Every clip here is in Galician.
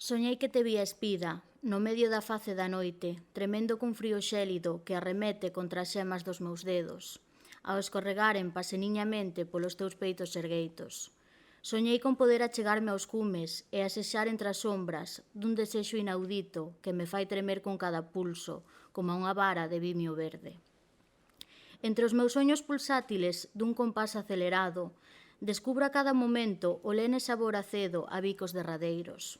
Soñei que te vía espida, no medio da face da noite, tremendo cun frío xélido que arremete contra as xemas dos meus dedos, ao escorregaren paseniñamente polos teus peitos ergueitos. Soñei con poder achegarme aos cumes e asexar entre as sombras dun desexo inaudito que me fai tremer con cada pulso, como unha vara de vimio verde. Entre os meus soños pulsátiles dun compás acelerado, descubro a cada momento o lene sabor acedo a bicos derradeiros.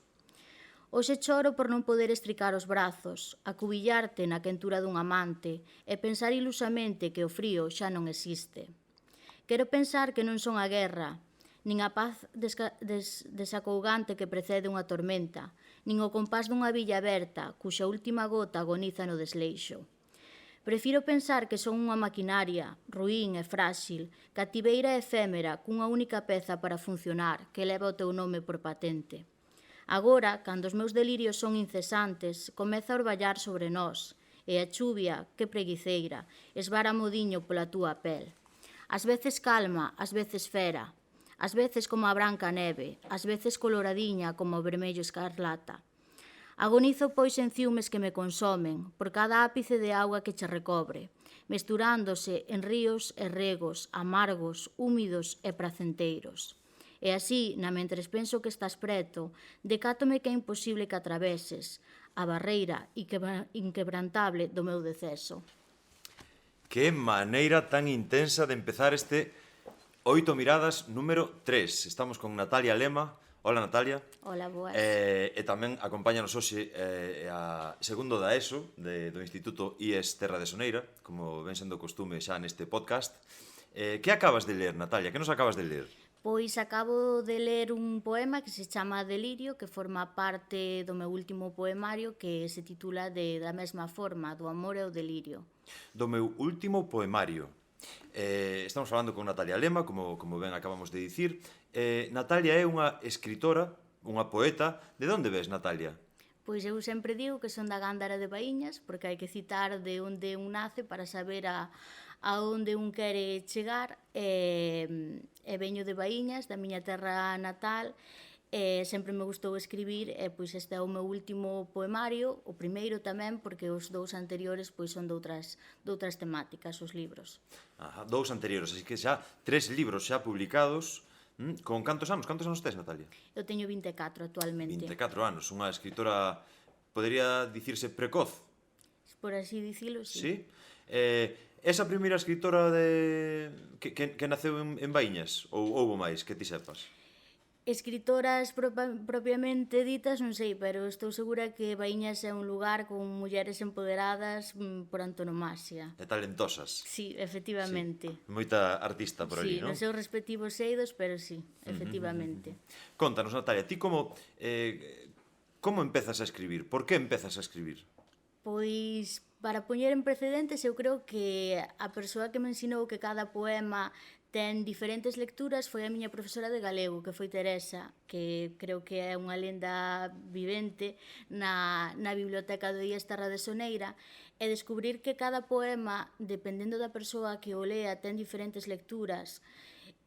Hoxe choro por non poder estricar os brazos, acubillarte na quentura dun amante e pensar ilusamente que o frío xa non existe. Quero pensar que non son a guerra, nin a paz desacougante que precede unha tormenta, nin o compás dunha villa aberta cuxa última gota agoniza no desleixo. Prefiro pensar que son unha maquinaria, ruín e frágil, cativeira e efémera cunha única peza para funcionar que leva o teu nome por patente. Agora, cando os meus delirios son incesantes, comeza a orballar sobre nós, e a chuvia, que preguiceira, esvara modiño pola túa pel. Ás veces calma, ás veces fera, ás veces como a branca neve, ás veces coloradiña como o vermello escarlata. Agonizo pois en ciúmes que me consomen, por cada ápice de auga que che recobre, mesturándose en ríos e regos, amargos, húmidos e placenteiros. E así, na mentres penso que estás preto, decátome que é imposible que atraveses a barreira inquebrantable do meu deceso. Que maneira tan intensa de empezar este Oito Miradas número 3. Estamos con Natalia Lema. Hola, Natalia. Hola, boas. E tamén acompáñanos hoxe a segundo da ESO do Instituto IES Terra de Soneira, como ven sendo costume xa neste podcast. Que acabas de ler, Natalia? Que nos acabas de ler? Pois acabo de ler un poema que se chama Delirio, que forma parte do meu último poemario, que se titula da mesma forma, do amor e o delirio. Do meu último poemario. Estamos falando con Natalia Lema, como ben acabamos de dicir. Natalia é unha escritora, unha poeta. De onde ves, Natalia? Pois eu sempre digo que son da Gándara de Baíñas, porque hai que citar de onde un nace para saber a onde un quere chegar, e veño de Baíñas, da miña terra natal, e sempre me gustou escribir, e pois este é o meu último poemario, o primeiro tamén, porque os dous anteriores pois son doutras temáticas, os libros. Dous anteriores, así que xa 3 libros xa publicados. Con cantos anos? Cantos anos tes, Natalia? Eu teño 24 actualmente. 24 anos, unha escritora, podería dicirse precoz. Por así dicilo, sí. Sí? Esa primeira escritora que naceu en Baíñas? Ou houbo máis, que ti sepas? Escritoras propiamente ditas, non sei, pero estou segura que Baíñas é un lugar con mulleres empoderadas por antonomasia. E talentosas. Sí, efectivamente. Sí. Moita artista por ali, non? Sí, nos seus respectivos eidos, pero sí, efectivamente. Contanos, Natalia, ti como empezas a escribir? Por que empezas a escribir? Pois, para poñer en precedentes, eu creo que a persoa que me ensinou que cada poema ten diferentes lecturas foi a miña profesora de galego, que foi Teresa, que creo que é unha lenda vivente na biblioteca do IES Terra de Soneira, e descubrir que cada poema, dependendo da persoa que o lea, ten diferentes lecturas,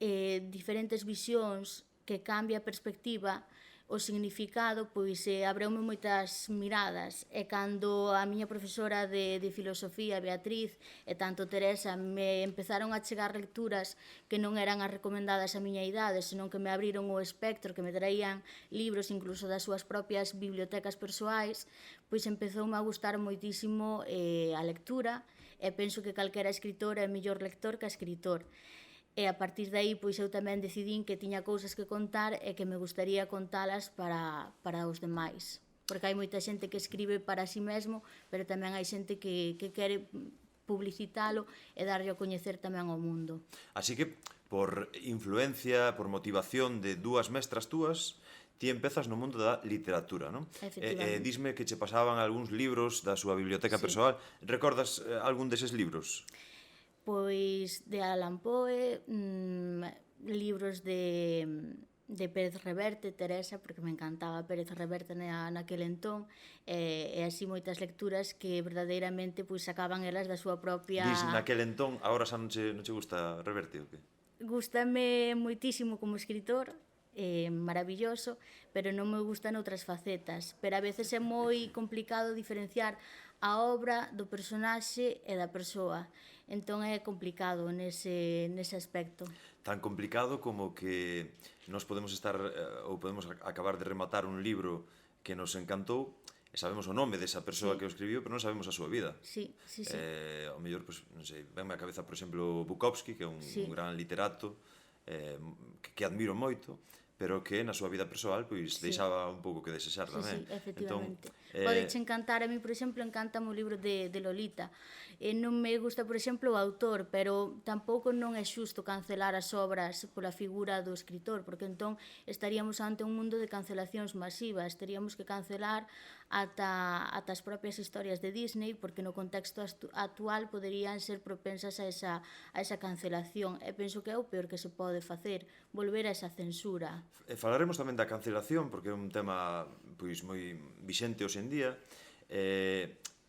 diferentes visións, que cambia a perspectiva, o significado, pois abreume moitas miradas, e cando a miña profesora de filosofía, Beatriz, e tanto Teresa, me empezaron a chegar lecturas que non eran as recomendadas a miña idade, senón que me abriron o espectro, que me traían libros incluso das súas propias bibliotecas persoais, pois empezoume a gustar moitísimo a lectura, e penso que calquera escritor é mellor lector que escritor. E a partir de aí, pois eu tamén decidín que tiña cousas que contar e que me gustaría contalas para os demais. Porque hai moita xente que escribe para si mesmo, pero tamén hai xente que quere publicitalo e darlle a coñecer tamén ao mundo. Así que, por influencia, por motivación de dúas mestras túas, ti empezas no mundo da literatura, non? Efectivamente. Disme que che pasaban algúns libros da súa biblioteca persoal. Recordas algún deses libros? Pois de Allan Poe, libros de Pérez Reverte, Teresa, porque me encantaba Pérez Reverte naquele entón, e así moitas lecturas que verdadeiramente pois sacaban elas da súa propia... Dis naquele entón, agora xa non che gusta Reverte, o que? Gústame moitísimo como escritor, maravilloso, pero non me gustan outras facetas. Pero a veces é moi complicado diferenciar a obra do personaxe e da persoa. Entón é complicado nese aspecto. Tan complicado como que nos podemos estar ou podemos acabar de rematar un libro que nos encantou e sabemos o nome desa persoa que o escribiu, pero non sabemos a súa vida. Sí. Ao mellor, pues, non sei, venme a cabeza, por exemplo, Bukowski, que é un gran literato que admiro moito, pero que na súa vida persoal pois deixaba un pouco que desexar tamén. Sí, efectivamente. Podeche encantar, a mí, por exemplo, encantame o libro de Lolita. Non me gusta, por exemplo, o autor, pero tampouco non é xusto cancelar as obras pola figura do escritor, porque entón estaríamos ante un mundo de cancelacións masivas, teríamos que cancelar ata as propias historias de Disney, porque no contexto actual poderían ser propensas a esa cancelación. E penso que é o peor que se pode facer, volver a esa censura. Falaremos tamén da cancelación, porque é un tema pois moi vixente hoxe en día.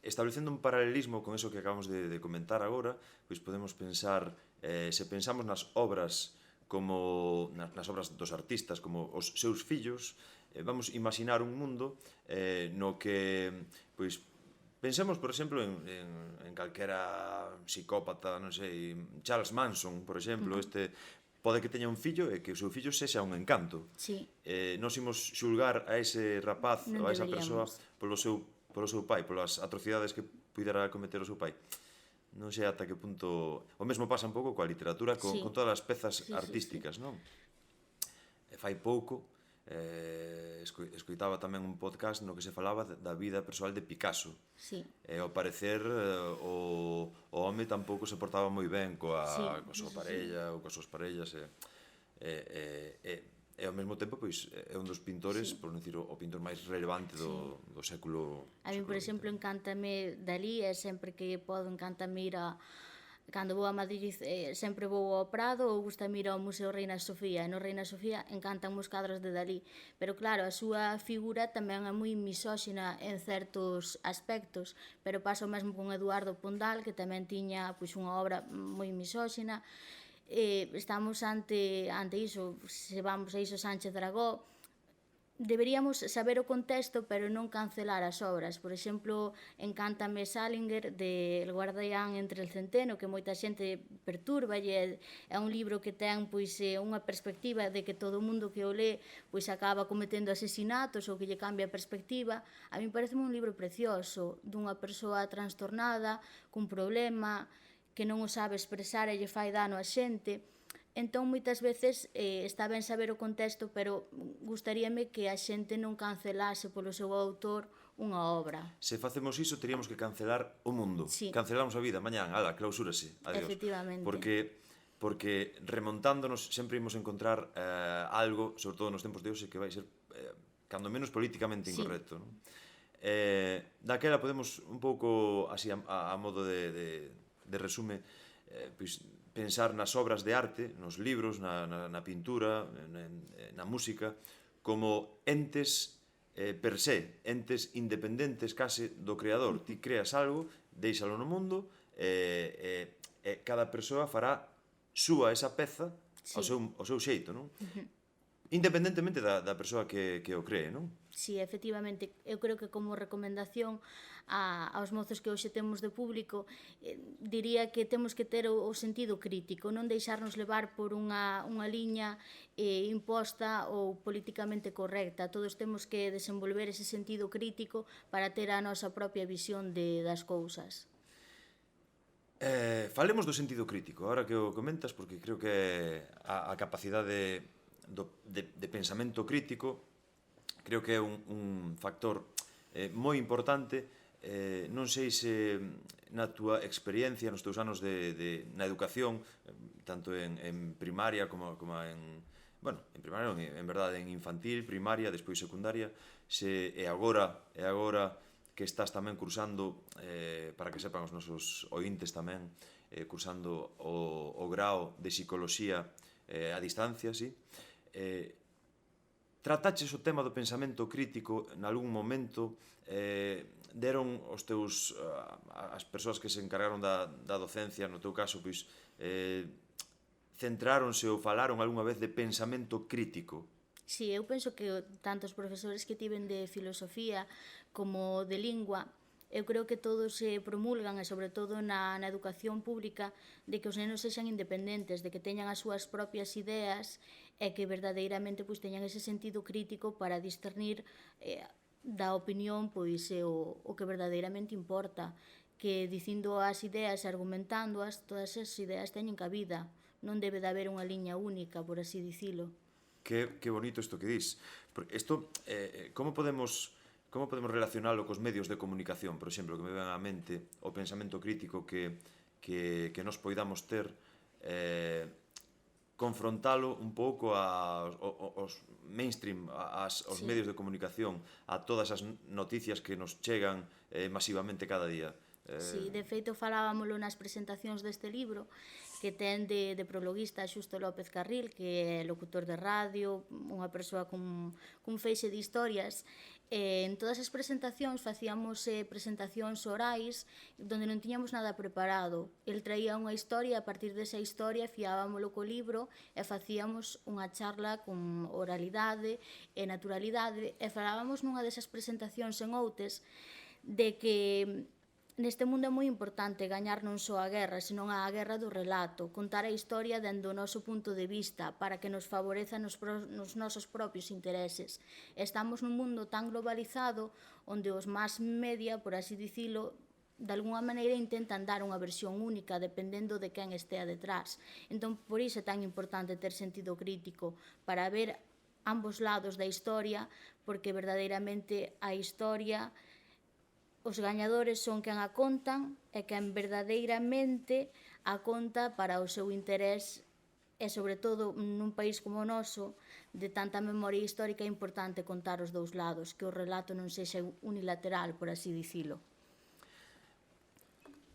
Establecendo un paralelismo con eso que acabamos de comentar agora, pois podemos pensar, se pensamos nas obras como nas obras dos artistas como os seus fillos, vamos imaginar un mundo no que pois pensemos, por exemplo, en calquera psicópata, non sei, Charles Manson, por exemplo, pode que teña un fillo e que o seu fillo sexa un encanto. Sí. Nos imos xulgar a ese rapaz ou a esa persoa polo seu pai, polas atrocidades que pudera cometer o seu pai. Non sei ata que punto... O mesmo pasa un pouco coa literatura, con todas as pezas artísticas, non? Fai pouco, escoitaba tamén un podcast no que se falaba da vida persoal de Picasso. E ao parecer o home tampouco se portaba moi ben coa súa parella ou coas súas parellas e ao mesmo tempo pois é un dos pintores, por non dicir o pintor máis relevante do século. A mí, por exemplo, encántame Dalí, e sempre que podo encántame ir a... Cando vou a Madrid sempre vou ao Prado ou gustame ir ao Museo Reina Sofía. E no Reina Sofía encantan os cadros de Dalí. Pero claro, a súa figura tamén é moi misóxina en certos aspectos, pero pasa o mesmo con Eduardo Pondal, que tamén tiña pois unha obra moi misóxina. Estamos ante iso, se vamos a iso Sánchez Dragó, deberíamos saber o contexto, pero non cancelar as obras. Por exemplo, encántame Salinger de El guardián entre el centeno, que moita xente perturba, e é un libro que ten pois unha perspectiva de que todo o mundo que o lé pois acaba cometendo asesinatos ou que lle cambia a perspectiva. A mí parece un libro precioso, dunha persoa trastornada, cun problema, que non o sabe expresar e lle fai dano a xente. Entón, moitas veces está ben saber o contexto, pero gustaríame que a xente non cancelase polo seu autor unha obra. Se facemos iso, teríamos que cancelar o mundo. Cancelamos a vida, mañán, ala, clausúrase, adiós. Efectivamente. Porque remontándonos sempre imos encontrar algo, sobre todo nos tempos de hoxe, que vai ser cando menos políticamente incorrecto. Daquela podemos un pouco así a modo de resume, pois pensar nas obras de arte, nos libros, na pintura, na música, como entes per se, entes independentes case do creador. Ti creas algo, deixalo no mundo, e cada persoa fará súa esa peza ao seu xeito, non? Independentemente da persoa que o cree, non? Sí, efectivamente, eu creo que como recomendación aos mozos que hoxe temos de público, diría que temos que ter o sentido crítico, non deixarnos levar por unha liña imposta ou políticamente correcta. Todos temos que desenvolver ese sentido crítico para ter a nosa propia visión das cousas. Falemos do sentido crítico, agora que o comentas, porque creo que a capacidade de pensamento crítico creo que é un factor moi importante. Non sei se na túa experiencia, nos teus anos na educación, tanto en primaria como en... Bueno, en primaria non, en verdade, en infantil, primaria, despois secundaria, e agora que estás tamén cursando, para que sepan os nosos ointes tamén, cursando o grao de psicoloxía a distancia, sí? Trataches o tema do pensamento crítico nalgún momento? Deron os teus as persoas que se encargaron da docencia, no teu caso, pois centráronse ou falaron algunha vez de pensamento crítico? Si, eu penso que tanto os profesores que tiven de filosofía como de lingua, eu creo que todos se promulgan, e sobre todo na educación pública, de que os nenos sexan independentes, de que teñan as súas propias ideas e que verdadeiramente pois, teñan ese sentido crítico para discernir da opinión pois o que verdadeiramente importa, que dicindo as ideas e argumentándoas, todas as ideas teñen cabida, non debe de haber unha liña única, por así dicilo. Que bonito isto que dis. Isto, como podemos relacionalo cos medios de comunicación, por exemplo, que me ven á mente o pensamento crítico que nos poidamos ter, confrontalo un pouco aos mainstream, aos Sí. medios de comunicación, a todas as noticias que nos chegan masivamente cada día. Sí, de feito falábamolo nas presentacións deste libro, que ten de prologuista Xusto López Carril, que é locutor de radio, unha persoa cun feixe de historias. En todas as presentacións facíamos presentacións orais donde non tiñamos nada preparado. El traía unha historia, a partir desa historia fiábamolo co libro e facíamos unha charla con oralidade e naturalidade e falábamos nunha desas presentacións en Outes de que neste mundo é moi importante gañar non só a guerra, senón a guerra do relato, contar a historia dende o noso punto de vista para que nos favoreza nos nosos propios intereses. Estamos nun mundo tan globalizado onde os mass media, por así dicilo, de alguna maneira intentan dar unha versión única dependendo de quen estea detrás. Entón, por iso é tan importante ter sentido crítico, para ver ambos lados da historia, porque verdadeiramente a historia, os gañadores son quen a contan e quen verdadeiramente a conta para o seu interés e, sobre todo, nun país como o noso, de tanta memoria histórica, é importante contar os dous lados, que o relato non sexa unilateral, por así dicilo.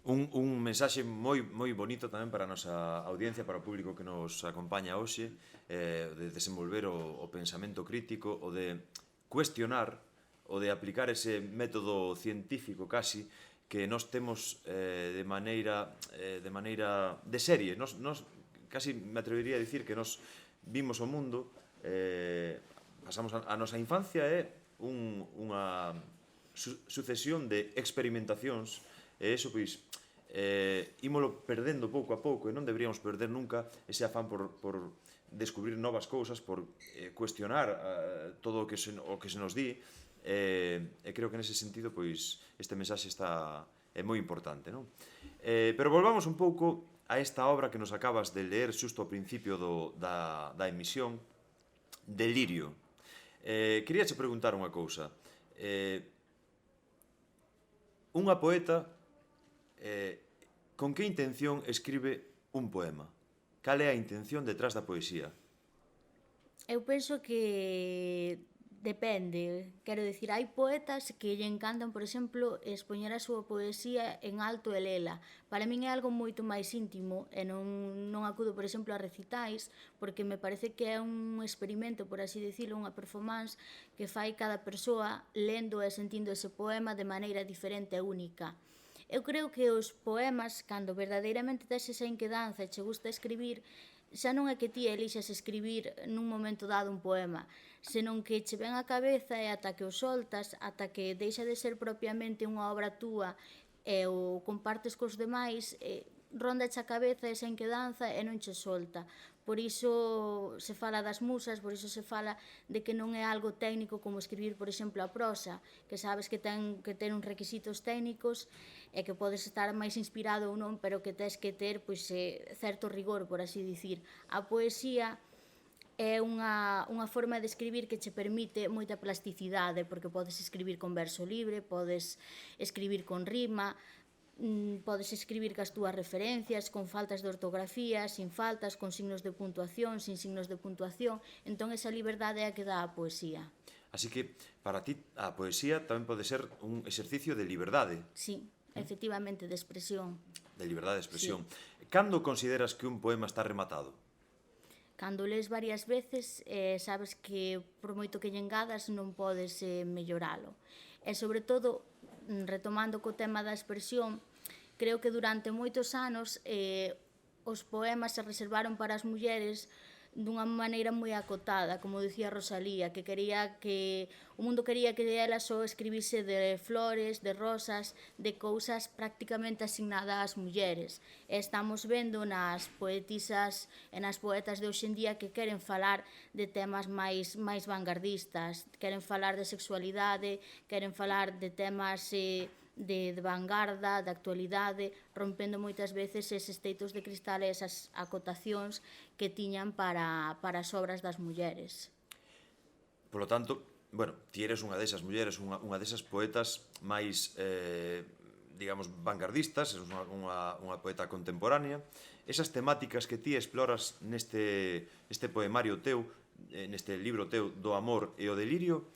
Un mensaxe moi bonito tamén para a nosa audiencia, para o público que nos acompaña hoxe, de desenvolver o pensamento crítico, o de cuestionar, o de aplicar ese método científico casi que nós temos de maneira de serie. Nos casi me atrevería a dicir que nós vimos o mundo, pasamos a nosa infancia unha sucesión de experimentacións, e iso pois ímolo perdendo pouco a pouco, e non deberíamos perder nunca ese afán por descubrir novas cousas, por cuestionar todo o que se nos di, e creo que nese sentido pois este mensaxe é moi importante, non? Pero volvamos un pouco a esta obra que nos acabas de ler xusto ao principio da emisión, Delirio. Queríache preguntar unha cousa. Unha poeta, con que intención escribe un poema? Cal é a intención detrás da poesía? Eu penso que depende, quero dicir, hai poetas que lle encantan, por exemplo, expoñer a súa poesía en alto e lela. Para min é algo moito máis íntimo e non acudo, por exemplo, a recitais, porque me parece que é un experimento, por así dicilo, unha performance que fai cada persoa lendo e sentindo ese poema de maneira diferente e única. Eu creo que os poemas, cando verdadeiramente tes esa inquedanza e che gusta escribir, xa non é que ti elixas escribir nun momento dado un poema, senón que che ven á cabeza e ata que o soltas, ata que deixa de ser propiamente unha obra túa e o compartes cos demais, ronda a cabeza esa inquedanza e non che solta. Por iso se fala das musas, por iso se fala de que non é algo técnico como escribir, por exemplo, a prosa, que sabes que ten que ter uns requisitos técnicos e que podes estar máis inspirado ou non, pero que tes que ter pois, certo rigor, por así dicir. A poesía é unha forma de escribir que che permite moita plasticidade, porque podes escribir con verso libre, podes escribir con rima, podes escribir cas túas referencias, con faltas de ortografía, sin faltas, con signos de puntuación, sin signos de puntuación. Entón, esa liberdade é a que dá a poesía. Así que, para ti, a poesía tamén pode ser un exercicio de liberdade. Sí, efectivamente, de expresión. De liberdade de expresión. Sí. Cando consideras que un poema está rematado? Cando lees varias veces, sabes que por moito que lle engadas non podes melloralo. E, sobre todo, retomando co tema da expresión, creo que durante moitos anos os poemas se reservaron para as mulleres dunha maneira moi acotada, como dicía Rosalía, que o mundo quería que ela só escribise de flores, de rosas, de cousas prácticamente asignadas ás mulleres. E estamos vendo nas poetisas e nas poetas de hoxe en día que queren falar de temas máis vanguardistas, queren falar de sexualidade, queren falar de temas de vanguarda, de actualidade, rompendo moitas veces eses teitos de cristal e esas acotacións que tiñan para as obras das mulleres. Por lo tanto, bueno, ti eres unha desas mulleres, unha desas poetas máis, digamos, vanguardistas, eres unha poeta contemporánea. Esas temáticas que ti exploras neste poemario teu, neste libro teu do amor e o delirio,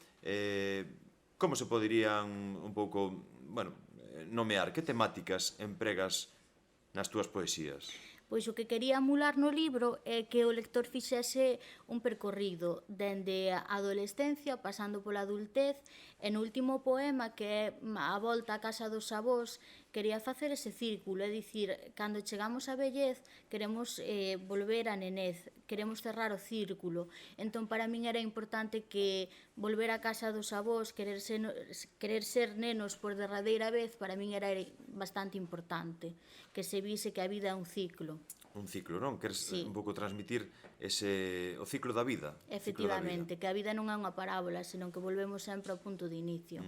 como se poderían un pouco, bueno, nomear? Que temáticas empregas nas túas poesías? Pois o que quería emular no libro é que o lector fixese un percorrido dende a adolescencia, pasando pola adultez, e no último poema, que é a volta á casa dos avós, quería facer ese círculo, é dicir, cando chegamos á vellez, queremos volver á nenez, queremos cerrar o círculo. Entón, para min era importante que volver á casa dos avós, querer ser nenos por derradeira vez, para min era bastante importante, que se vise que a vida é un ciclo. Un ciclo, non? Queres Sí. un pouco transmitir o ciclo da vida. Efectivamente, que a vida non é unha parábola, senón que volvemos sempre ao punto de inicio.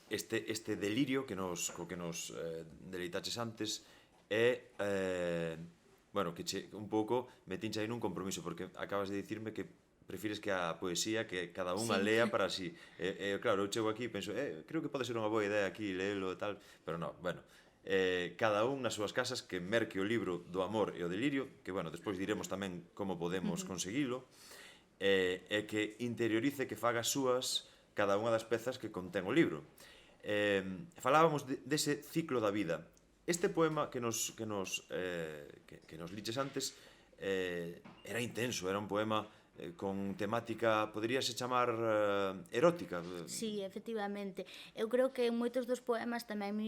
Este delirio que nos deleitaches antes é, bueno, que un pouco me tincha aí nun compromiso, porque acabas de dicirme que prefires que a poesía que cada unha lea para así. Claro, eu chego aquí e penso, creo que pode ser unha boa idea aquí leelo e tal, pero non, bueno, cada un nas súas casas que merque o libro do amor e o delirio, que, bueno, despois diremos tamén como podemos conseguilo, e que interiorice, que faga súas cada unha das pezas que contén o libro. Falábamos dese ciclo da vida. Este poema que nos liches antes era intenso, era un poema con temática, poderíase chamar erótica. Sí, efectivamente. Eu creo que en moitos dos poemas tamén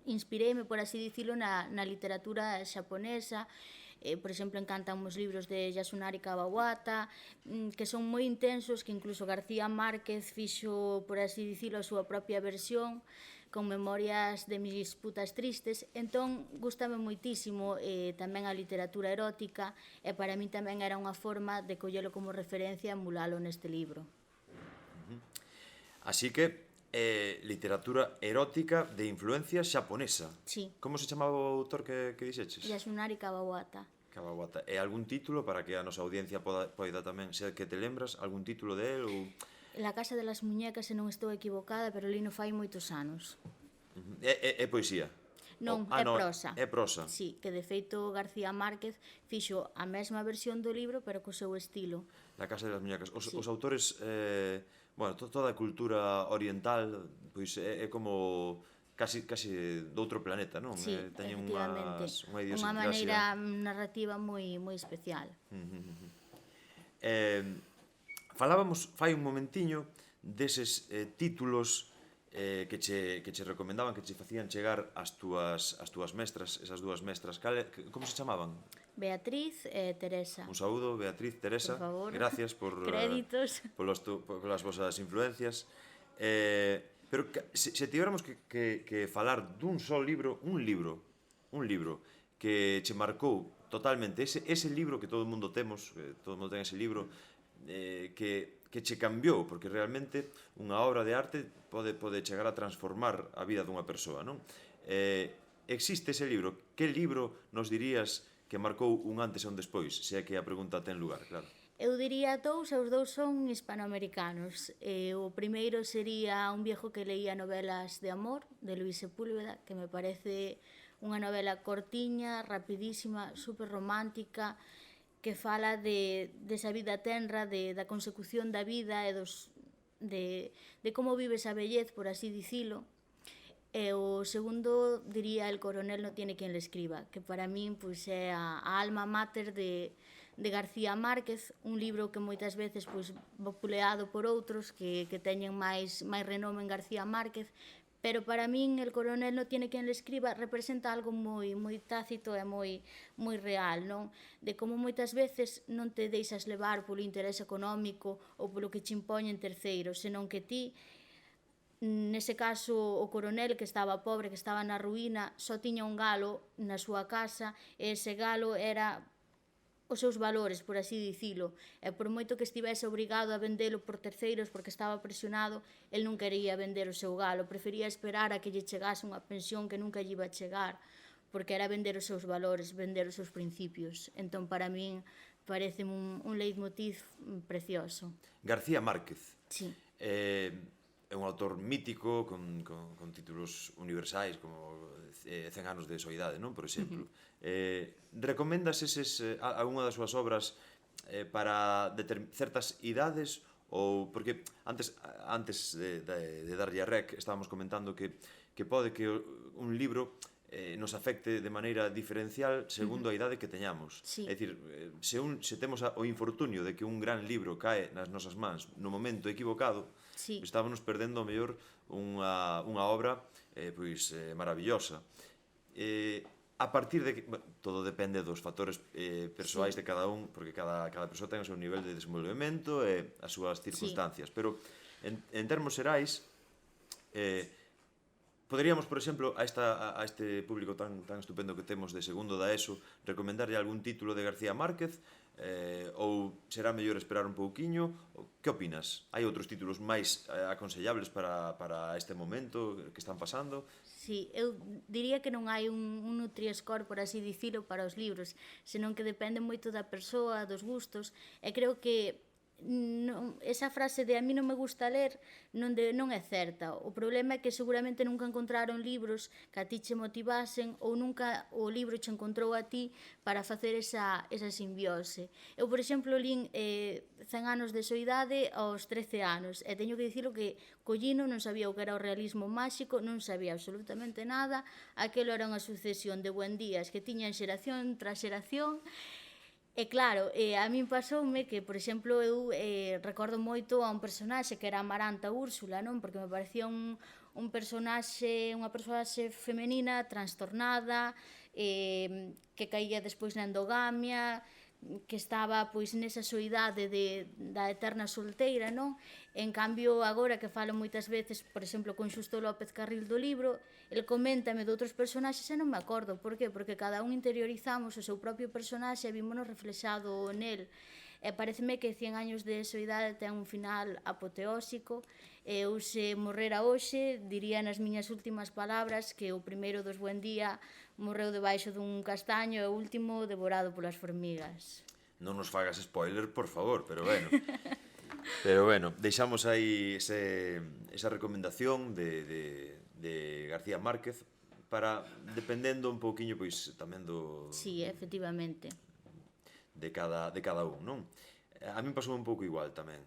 inspireime, por así dicilo, na literatura xaponesa. Por exemplo, encantan os libros de Yasunari Kawabata, que son moi intensos, que incluso García Márquez fixo, por así dicilo, a súa propia versión, con memorias de mis putas tristes. Entón, gustame moitísimo tamén a literatura erótica, e para mí tamén era unha forma de collelo como referencia e emulalo neste libro. Así que literatura erótica de influencia xaponesa. Sí. Como se chamaba o autor que dixeches? Yasunari Kawabata. Kawabata. E algún título para que a nosa audiencia poida tamén, se que te lembras, algún título de él ou... La casa de las muñecas, se non estou equivocada, pero lino fai moitos anos. É poesía? Non, é prosa. É prosa. Sí, que de feito García Márquez fixo a mesma versión do libro, pero co seu estilo. La casa de las muñecas. Os autores, bueno, toda a cultura oriental, pois é como casi doutro planeta, non? Sí, Teñen efectivamente. unha idiosincrasia. Unha maneira narrativa moi especial. Falábamos fai un momentiño deses títulos que che recomendaban, que che facían chegar as túas mestras, esas dúas mestras. Como se chamaban? Beatriz e Teresa. Un saúdo, Beatriz, Teresa. Por favor. Gracias por Créditos. polas vosas influencias. Pero se tivéramos que falar dun só libro, un libro que che marcou totalmente, ese libro que todo o mundo temos, todo o mundo ten ese libro, que che cambiou, porque realmente unha obra de arte pode chegar a transformar a vida dunha persoa, non? Existe ese libro. Que libro nos dirías que marcou un antes e un despois, se é que a pregunta ten lugar, claro? Eu diría dous, e os dous son hispanoamericanos. O primeiro sería Un viejo que leía novelas de amor, de Luis Sepúlveda, que me parece unha novela cortiña, rapidísima, super romántica, que fala desa vida tenra, da consecución da vida e de como vives a vellez, por así dicilo. E o segundo diría El coronel no tiene quien le escriba, que para min pois, é a alma mater de García Márquez, un libro que moitas veces pois, vapuleado por outros que teñen máis renome en García Márquez, pero para min el coronel no tiene quen le escriba representa algo moi tácito e moi real, non? De como moitas veces non te deixas levar polo interés económico ou polo que che impoñen terceiros, senón que ti, nese caso o coronel que estaba pobre, que estaba na ruína, só tiña un galo na súa casa e ese galo era os seus valores, por así dicilo, e por moito que estivese obrigado a vendelo por terceiros porque estaba presionado, el non quería vender o seu galo, prefería esperar a que lle chegase unha pensión que nunca lle iba a chegar, porque era vender os seus valores, vender os seus principios. Entón, para min, parece un leitmotiv precioso. García Márquez. Sí. É un autor mítico con títulos universais como 100 anos de soidade, non? Por exemplo. Recomendas algunha das súas obras para certas idades ou porque antes de darlle a rec estábamos comentando que pode que un libro nos afecte de maneira diferencial segundo a idade que teñamos. Sí. É dicir, se temos o infortunio de que un gran libro cae nas nosas mans no momento equivocado, sí, estábamos perdendo ao mellor unha obra maravillosa. A partir de que, todo depende dos factores persoais de cada un, porque cada persoa ten o seu nivel de desenvolvemento e as súas circunstancias, pero en termos xerais poderíamos, por exemplo, a este público tan estupendo que temos de segundo da ESO, recomendarlle algún título de García Márquez, ou será mellor esperar un pouquiño? Que opinas? Hai outros títulos máis aconsellables para este momento que están pasando? Sí, eu diría que non hai un Nutri-Score, por así dicilo, para os libros, senón que depende moito da persoa, dos gustos, e creo que esa frase de a mí non me gusta ler non é certa. O problema é que seguramente nunca encontraron libros que a ti che motivasen ou nunca o libro che encontrou a ti para facer esa simbiose. Eu, por exemplo, lín 100 anos de soidade aos 13 anos e teño que dicilo que collino, non sabía o que era o realismo máxico, non sabía absolutamente nada, aquelo era unha sucesión de buendías que tiñan xeración tras xeración. E claro, a min pasoume que, por exemplo, eu recordo moito a un personaxe que era Amaranta Úrsula, non? Porque me parecía unha personaxe femenina trastornada, que caía despois na endogamia, que estaba pois nesa soidade da eterna solteira, non? En cambio, agora que falo moitas veces, por exemplo, con Xusto López Carril do libro, el coméntame de outros personaxes e non me acordo. Por qué? Porque cada un interiorizamos o seu propio personaxe e vímonos reflexado nel. E pareceme que 100 años de soidade ten un final apoteósico. Eu, se morrera hoxe, diría nas miñas últimas palabras que o primeiro dos Buendía morreu debaixo dun castaño e o último devorado polas formigas. Non nos fagas spoiler, por favor, pero bueno. Pero bueno, deixamos aí esa recomendación de García Márquez para, dependendo un pouquiño, pois, tamén do... Sí, efectivamente. De cada un, non? A min pasou un pouco igual tamén.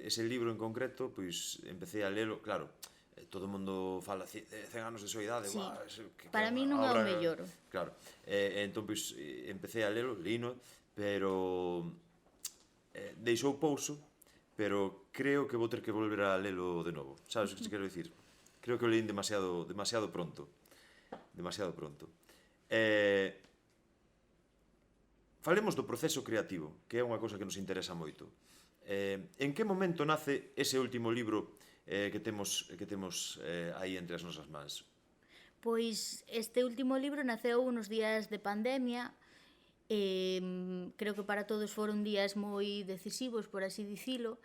Ese libro en concreto, pois, empecé a lelo, claro, todo o mundo fala 100 anos de soidade, sí. Para mí non é o mellor. Claro, entón, pois, empecé a lelo, lino, pero deixou pouso, pero creo que vou ter que volver a lelo de novo. Sabes o que quero dicir? Creo que o leín demasiado pronto. Demasiado pronto. Falemos do proceso creativo, que é unha cousa que nos interesa moito. En que momento nace ese último libro que temos aí entre as nosas mans? Pois este último libro naceu nos días de pandemia. Creo que para todos foron días moi decisivos, por así dicilo.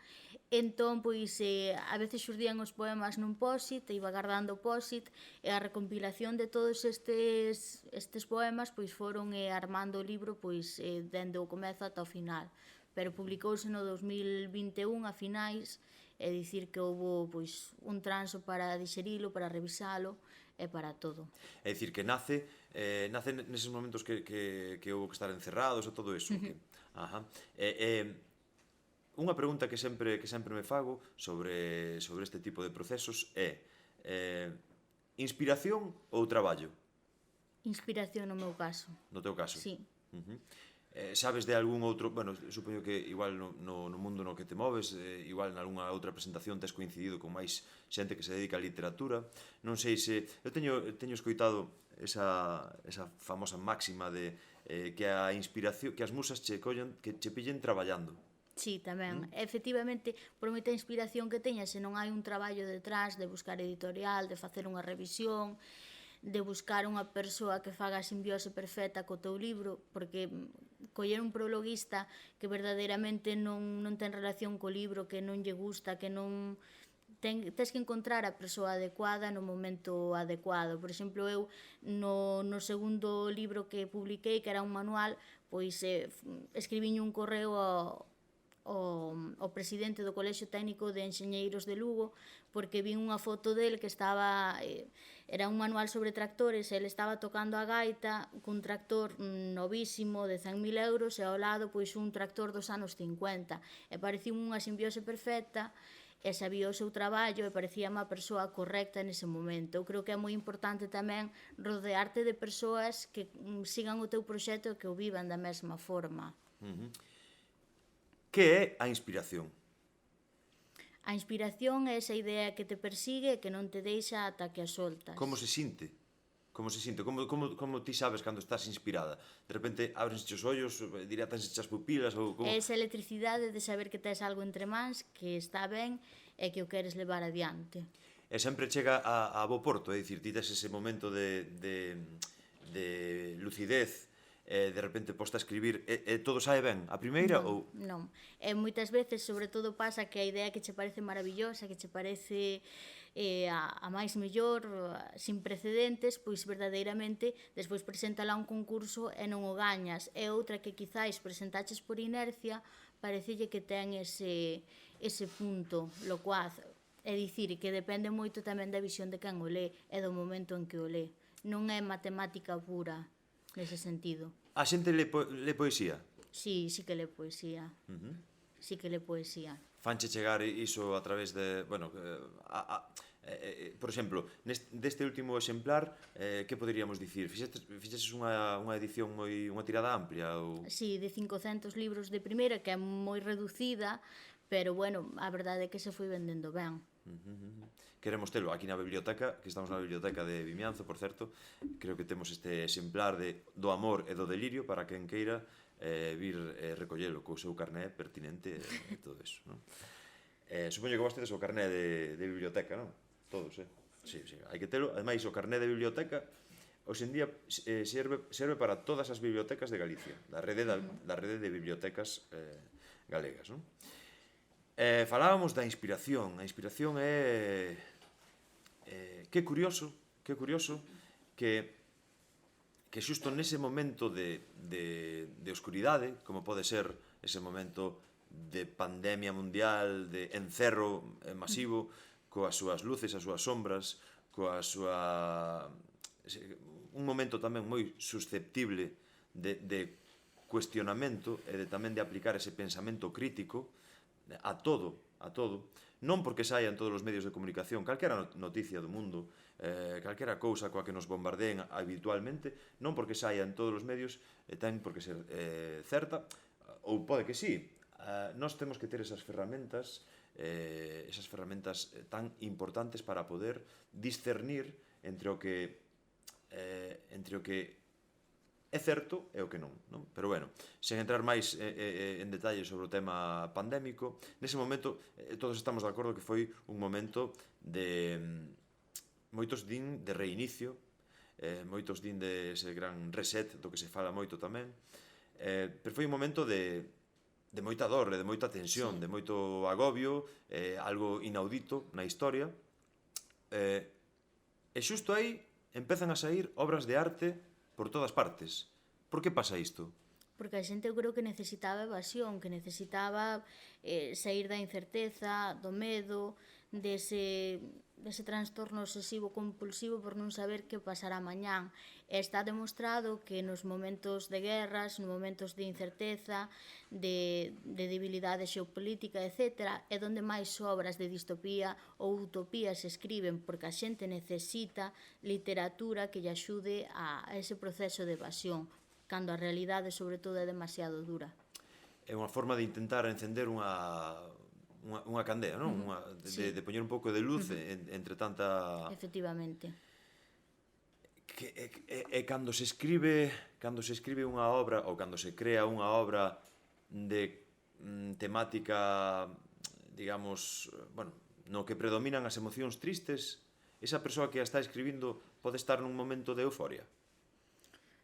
Entón, pois, a veces xurdían os poemas nun post-it, e iba guardando post-it, e a recompilación de todos estes poemas pois foron armando o libro pois dende o comezo ata o final. Pero publicouse no 2021 a finais, é dicir que houve pois un transo para digerilo, para revisalo e para todo. É dicir que nace neses momentos que houve que estar encerrados e todo eso. Unha pregunta que sempre me fago sobre este tipo de procesos é inspiración ou traballo? Inspiración no meu caso. No teu caso? Sí. Sabes de algún outro, bueno, supoño que igual no mundo no que te moves, igual en algunha outra presentación tes coincidido con máis xente que se dedica á literatura. Non sei se eu teño escoitado esa famosa máxima de que a inspiración, que as musas che collen, que che pillen traballando. Sí, tamén. Efectivamente, por moita inspiración que teñas, se non hai un traballo detrás de buscar editorial, de facer unha revisión, de buscar unha persoa que faga a simbiose perfecta co teu libro, porque coller un prologuista que verdadeiramente non ten relación co libro, que non lle gusta, que non... Tens que encontrar a persoa adecuada no momento adecuado. Por exemplo, eu no segundo libro que publiquei, que era un manual, pois escribiño un correo ao presidente do Colexio Técnico de Enxeñeiros de Lugo, porque vi unha foto del que estaba... era un manual sobre tractores, ele estaba tocando a gaita cun tractor novísimo de 100.000 euros e ao lado pois un tractor dos anos 50. E parecía unha simbiose perfecta e sabía o seu traballo e parecía unha persoa correcta nese momento. Eu creo que é moi importante tamén rodearte de persoas que sigan o teu proxecto e que o vivan da mesma forma. Que é a inspiración? A inspiración é esa idea que te persigue e que non te deixa ata que a soltas. Como se sinte? Como se sinte? Como ti sabes cando estás inspirada? De repente abrense os ollos, dilatanse as pupilas ou como... É esa electricidade de saber que tes algo entre mans, que está ben e que o queres levar adiante. E sempre chega a bo porto, é dicir, ti tes ese momento de lucidez, de repente posta a escribir e todo sae ben a primeira ou... Non, e moitas veces sobre todo pasa que a idea que che parece maravillosa, que che parece a máis mellor, sin precedentes, pois verdadeiramente despois preséntala a un concurso e non o gañas. E outra que quizáis presentaches por inercia, parecelle que ten ese punto locuaz. É dicir, que depende moito tamén da visión de quen o lé e do momento en que o lé. Non é matemática pura nese sentido. A xente lê poesía? Sí que lê poesía. Sí que lé poesía. Fanche chegar iso a través de, bueno, por exemplo, deste último exemplar, que poderíamos dicir? Fixeches unha edición unha tirada amplia? Ou... Sí, de 500 libros de primeira, que é moi reducida, pero, bueno, a verdade é que se foi vendendo ben. Queremos telo aquí na biblioteca, que estamos na biblioteca de Vimianzo, por certo. Creo que temos este exemplar do amor e do delirio para quen queira vir recollelo co seu carné pertinente e todo eso, non? Supoño que vos tedes o carné de biblioteca, non? Todos, Sí, hai que telo. Ademais, o carné de biblioteca hoxe en día serve para todas as bibliotecas de Galicia, da rede de bibliotecas galegas, non? Falábamos da inspiración. A inspiración é... Que curioso que xusto nese momento de oscuridade, como pode ser ese momento de pandemia mundial, de encerro masivo, coas súas luces, as súas sombras, coa súa... un momento tamén moi susceptible de cuestionamento e tamén de aplicar ese pensamento crítico a todo, non porque saia en todos os medios de comunicación, calquera noticia do mundo, calquera cousa coa que nos bombardeen habitualmente, non porque saia en todos os medios ten por que ser certa, ou pode que sí. Nós temos que ter esas ferramentas tan importantes para poder discernir entre o que é certo e o que non? Pero, bueno, sen entrar máis en detalle sobre o tema pandémico, nese momento todos estamos de acordo que foi un momento de... moitos din de reinicio, moitos din de ese gran reset do que se fala moito tamén, pero foi un momento de moita dor, de moita tensión, de moito agobio, algo inaudito na historia, e xusto aí empezan a sair obras de arte por todas partes. Por que pasa isto? Porque a xente eu creo que necesitaba evasión, que necesitaba sair da incerteza, do medo, dese trastorno obsesivo compulsivo por non saber que pasará mañán. E está demostrado que nos momentos de guerras, nos momentos de incerteza, de debilidade xeopolítica, etc., é onde máis obras de distopía ou utopía se escriben, porque a xente necesita literatura que lle axude a ese proceso de evasión. cando a realidade, sobre todo, é demasiado dura. É unha forma de intentar encender unha candea, non? De poñer un pouco de luz entre tanta... Efectivamente. E cando se escribe unha obra ou cando se crea unha obra de temática, digamos, bueno, no que predominan as emocións tristes, esa persoa que a está escribindo pode estar nun momento de euforia,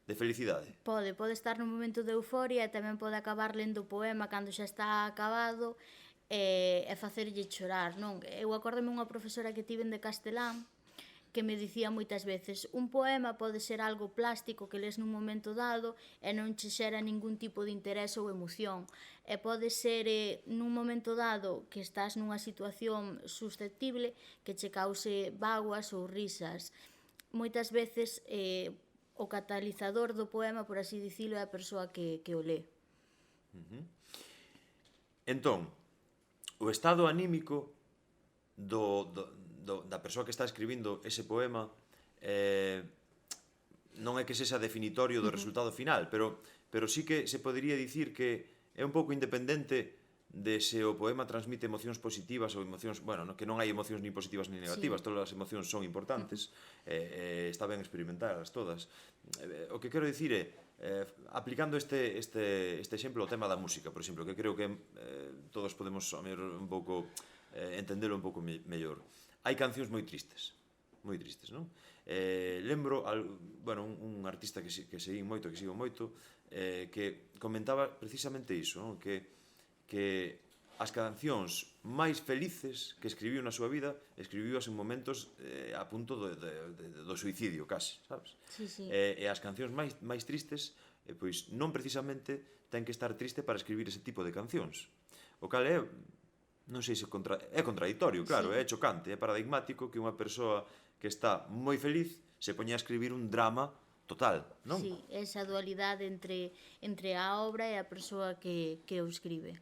de felicidade. Pode estar nun momento de euforia e tamén pode acabar lendo o poema cando xa está acabado e facerlle chorar, non? Eu acórdome unha profesora que tiven de castelán que me dicía moitas veces: un poema pode ser algo plástico que les nun momento dado e non che xera ningún tipo de interés ou emoción, e pode ser nun momento dado que estás nunha situación susceptible que che cause vaguas ou risas. Moitas veces o catalizador do poema, por así dicilo, é a persoa que o lé. Entón, o estado anímico da persoa que está escribindo ese poema non é que sexa definitorio do resultado final, pero sí que se podería dicir que é un pouco independente de se o poema transmite emocións positivas ou emocións, bueno, que non hai emocións ni positivas ni negativas, todas as emocións son importantes, está ben experimentarlas todas. O que quero dicir é, aplicando este exemplo ao tema da música, por exemplo, que creo que todos podemos un pouco entendelo un pouco mellor. Hai cancións moi tristes, non? Lembro, bueno, un artista que sigo moito, que comentaba precisamente iso, non? Que as cancións máis felices que escribiu na súa vida, escribiuas en momentos a punto do suicidio, casi, sabes? Sí. E as cancións máis tristes, pois non precisamente ten que estar triste para escribir ese tipo de cancións. O cal é, non sei se é contradictorio, claro, é chocante, é paradigmático que unha persoa que está moi feliz se poña a escribir un drama total, non? Sí, esa dualidade entre a obra e a persoa que o escribe.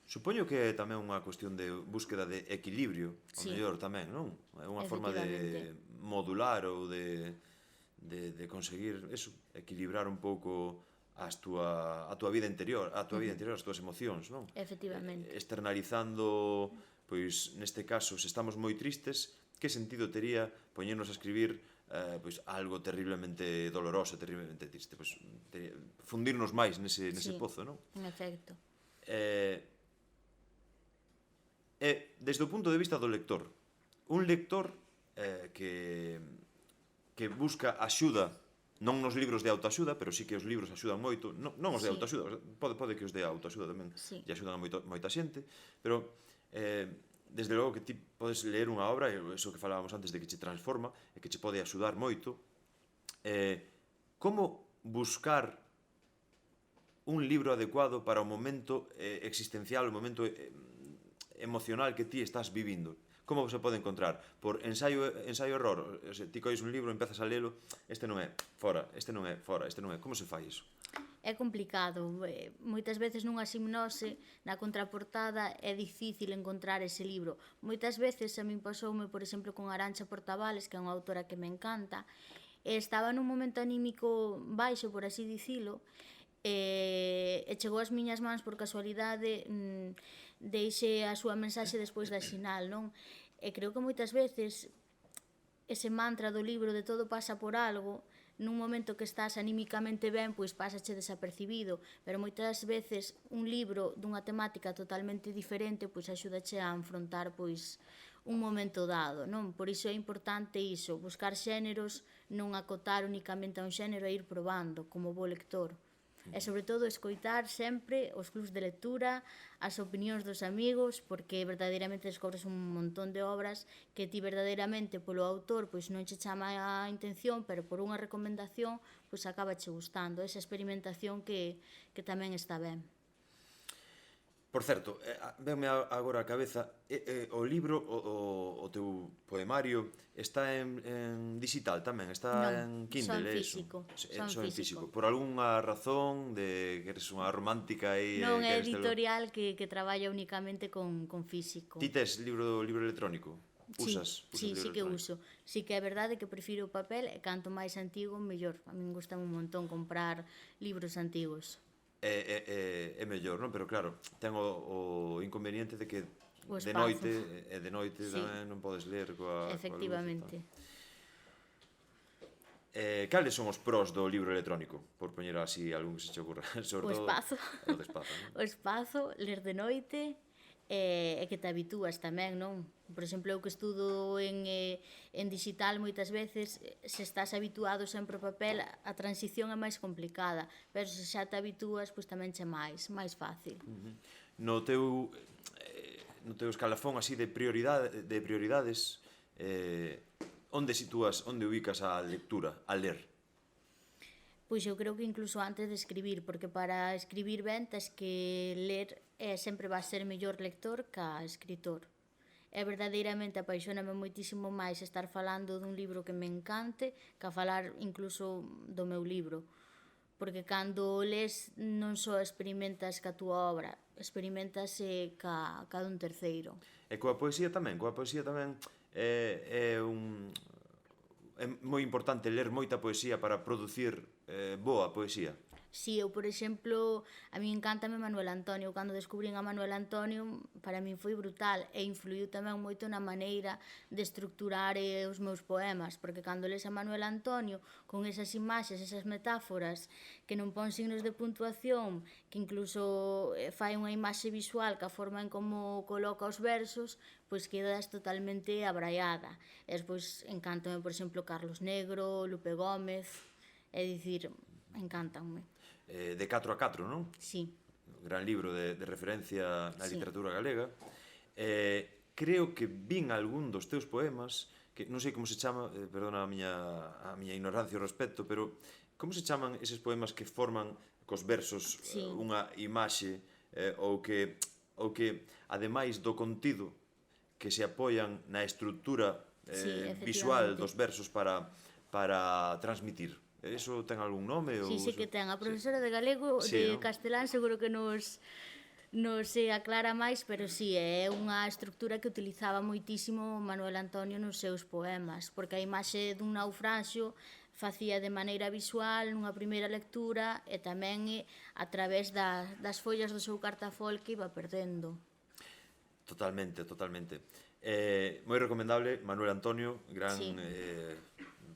Supoño que é tamén unha cuestión de búsqueda de equilibrio, ao mellor tamén, non? É unha forma de modular ou de conseguir eso, equilibrar un pouco a túa vida interior, as túas emocións, non? Efectivamente. Externalizando, pois, neste caso, se estamos moi tristes, que sentido tería poñernos a escribir pois algo terriblemente doloroso, terriblemente triste, pois fundirnos máis nese pozo, non? En efecto. Desde o punto de vista do lector, un lector que busca axuda, non nos libros de autoaxuda, pero sí que os libros axudan moito, non os de autoaxuda, pode que os de autoaxuda tamén lle axudan a moita xente, pero desde logo que ti podes ler unha obra, eso que falábamos antes de que che transforma e que che pode axudar moito. Como buscar un libro adecuado para o momento existencial, o momento emocional que ti estás vivindo? Como se pode encontrar? Por ensaio-error. Ti colles un libro, empezas a lelo, este non é, fora, este non é, fora, este non é. Como se fai iso? É complicado. Moitas veces nunha sinopse, na contraportada, é difícil encontrar ese libro. Moitas veces a min pasoume, por exemplo, con Arantxa Portavales, que é unha autora que me encanta, e estaba nun momento anímico baixo, por así dicilo, e chegou ás miñas mans por casualidade, deixe a súa mensaxe despois da sinal, non? E creo que moitas veces ese mantra do libro de todo pasa por algo, nun momento que estás anímicamente ben, pois pásache desapercibido, pero moitas veces un libro dunha temática totalmente diferente pois axúdache a enfrontar pois un momento dado, non? Por iso é importante iso, buscar xéneros, non acotar únicamente a un xénero e ir probando como bo lector. E, sobre todo, escoitar sempre os clubs de lectura, as opinións dos amigos, porque verdadeiramente descobres un montón de obras que ti verdadeiramente polo autor pois non che chama a intención, pero por unha recomendación pois acaba che gustando. Esa experimentación que tamén está ben. Por certo, venme agora a cabeza, o libro, o teu poemario, está en digital tamén? Está en Kindle? Son físico. Son en físico. Por algunha razón de que eres unha romántica e... Non é editorial que traballa únicamente con físico. Ti tes libro electrónico? Usas sí, libro sí que electrónico? uso. Sí que é verdade que prefiro o papel e canto máis antigo, mellor. A min gusta un montón comprar libros antigos. É mellor, non? Pero claro, ten o inconveniente de que O espazo. de noite Sí, tamén non podes ler coa luz e tal. efectivamente. Cales son os pros do libro electrónico? Por poñer así algún que se che ocurra. O Sobre todo espazo. o de espazo, non? O espazo, ler de noite e que te habitúas tamén, non? Por exemplo, eu que estudo en digital moitas veces, se estás habituado sempre ao papel, a transición é máis complicada, pero se xa te habitúas, pois tamén che máis fácil. No teu no teu escalafón así de prioridades, onde ubicas a lectura, a ler? Pois eu creo que incluso antes de escribir, porque para escribir ben tes que ler sempre vas ser mellor lector ca escritor. É verdadeiramente apaixóname moitísimo máis estar falando dun libro que me encante ca falar incluso do meu libro. Porque cando les non só experimentas ca túa obra, experimentas ca dun terceiro. E coa poesía tamén é moi importante ler moita poesía para producir boa poesía. Si, eu, por exemplo, a mí encántame Manuel Antonio. Cando descubrín a Manuel Antonio, para min foi brutal e influiu tamén moito na maneira de estructurar os meus poemas, porque cando les a Manuel Antonio, con esas imaxes, esas metáforas, que non pon signos de puntuación, que incluso fai unha imaxe visual ca forma en como coloca os versos, pois quedas totalmente abraiada. E despois encántame, por exemplo, Carlos Negro, Lupe Gómez, é dicir, encántanme. De 4 a 4, non? Sí, Gran libro de referencia na Sí. literatura galega. Creo que vin algún dos teus poemas, que non sei como se chama, perdona a miña ignorancia ao respecto, pero como se chaman eses poemas que forman cos versos Sí. unha imaxe ou que ademais do contido que se apoian na estrutura Sí, visual efectivamente. dos versos para transmitir. Eso ten algún nome? Sí, sí que ten. A profesora de galego, Sí, de ¿no? castelán, seguro que nos se aclara máis, pero sí, é unha estructura que utilizaba moitísimo Manuel Antonio nos seus poemas, porque a imaxe dun naufraxio facía de maneira visual nunha primeira lectura e tamén a través das follas do seu cartafol que iba perdendo. Totalmente. Moi recomendable, Manuel Antonio, gran Sí.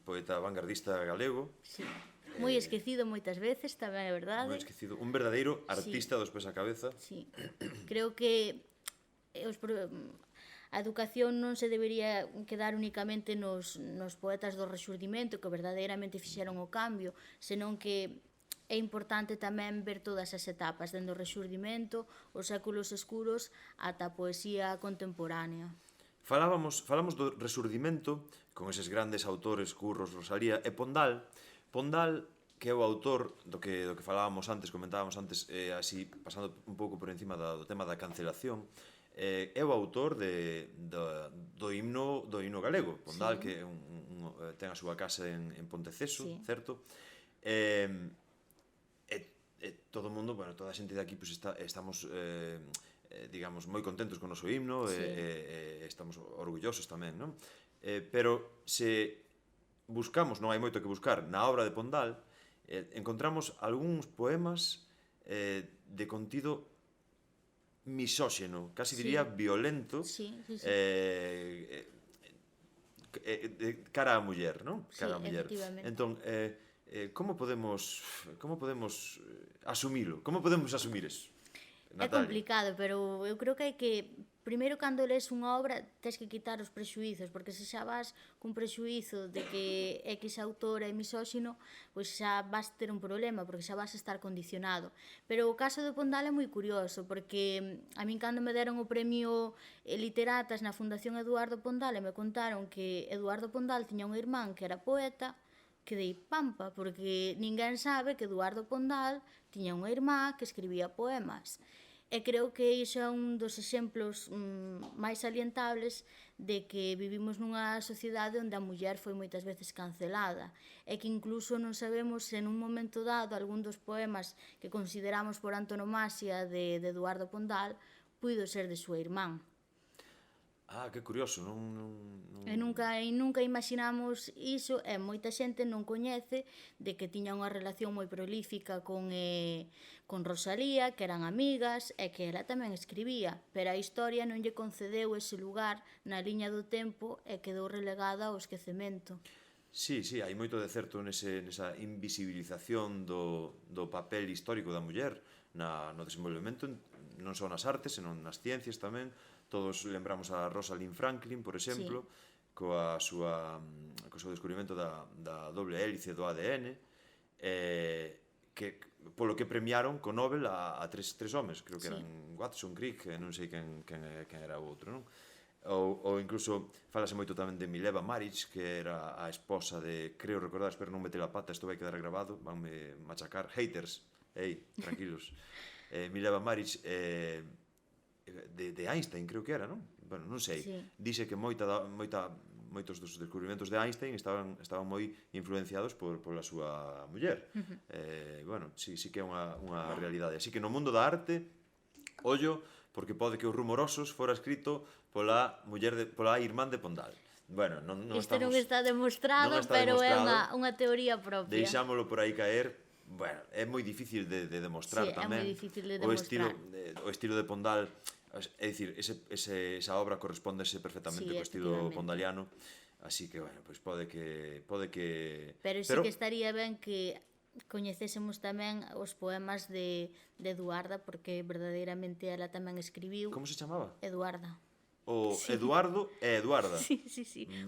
poeta vanguardista galego, Sí. Moi esquecido moitas veces, tamén é verdade. moi esquecido, un verdadeiro artista dos pés á cabeza. Sí. Creo que a educación non se debería quedar únicamente nos poetas do Rexurdimento, que verdadeiramente fixeron o cambio, senón que é importante tamén ver todas as etapas, dende o Rexurdimento, os séculos escuros, ata a poesía contemporánea. Falamos do Resurdimento con eses grandes autores, Curros, Rosalía e Pondal. Pondal, que é o autor do que comentábamos antes, así pasando un pouco por encima do tema da cancelación, é o autor do himno galego. Pondal, Sí. que ten a súa casa en Ponteceso, Sí. certo? Todo o mundo, toda a xente de aquí pues, estamos digamos, moi contentos con o noso himno Sí. e estamos orgullosos tamén, non? Pero se buscamos, non hai moito que buscar, na obra de Pondal, encontramos algúns poemas de contido misóxeno, casi Sí. diría violento, Sí. cara á muller, non? Sí, Cara á muller. efectivamente. Entón, como podemos asumilo? Como podemos asumir eso? É complicado, pero eu creo que hai que... Primeiro, cando lees unha obra, tens que quitar os prexuizos, porque se xa vas cun prexuizo de que X autor é misóxino, pois xa vas ter un problema, porque xa vas estar condicionado. Pero o caso de Pondal é moi curioso, porque a min cando me deron o premio Literatas na Fundación Eduardo Pondal e me contaron que Eduardo Pondal tiña unha irmán que era poeta, quedei pampa, porque ninguén sabe que Eduardo Pondal tiña unha irmá que escribía poemas. E creo que iso é un dos exemplos máis salientables de que vivimos nunha sociedade onde a muller foi moitas veces cancelada e que incluso non sabemos se nun momento dado algún dos poemas que consideramos por antonomasia de Eduardo Pondal puido ser de súa irmán. Ah, que curioso, E nunca imaginamos iso, e moita xente non coñece de que tiña unha relación moi prolífica con Rosalía, que eran amigas e que ela tamén escribía, pero a historia non lle concedeu ese lugar na liña do tempo e quedou relegada ao esquecemento. Sí, sí, hai moito de certo nesa invisibilización do papel histórico da muller no desenvolvemento, non só nas artes, senón nas ciencias tamén. Todos lembramos a Rosalind Franklin, por Sí, exemplo, co seu descubrimento da doble hélice do ADN, que polo que premiaron co Nobel a tres homes, creo que sí. eran Watson, Crick, e non sei quen era o outro, non? Ou incluso falase moito tamén de Mileva Maric, que era a esposa de, creo recordar, espero non meter a pata, isto vai quedar grabado, vanme machacar, haters, tranquilos. Mileva Maric de Einstein, creo que era, non? Bueno, non sei. Sí. Dice que moitos dos descubrimentos de Einstein estaban moi influenciados pola súa muller. Bueno, sí que é unha realidade. Así que no mundo da arte, ollo, porque pode que os Rumorosos fora escrito pola irmán de Pondal. Bueno, non Isto estamos... non está demostrado, non está pero é demostrado. unha teoría propia. Deixámolo por aí caer. Bueno, é moi difícil de demostrar Sí, tamén. é moi difícil de demostrar. O estilo de Pondal, é dicir, esa obra correspóndese perfectamente Sí, co estilo efectivamente. pondaliano. Así que, bueno, pois pode que... Pero sí que estaría ben que coñecésemos tamén os poemas de Eduarda, porque verdadeiramente ela tamén escribiu. Como se chamaba? Eduarda. O Sí. Eduardo e Eduarda. Sí,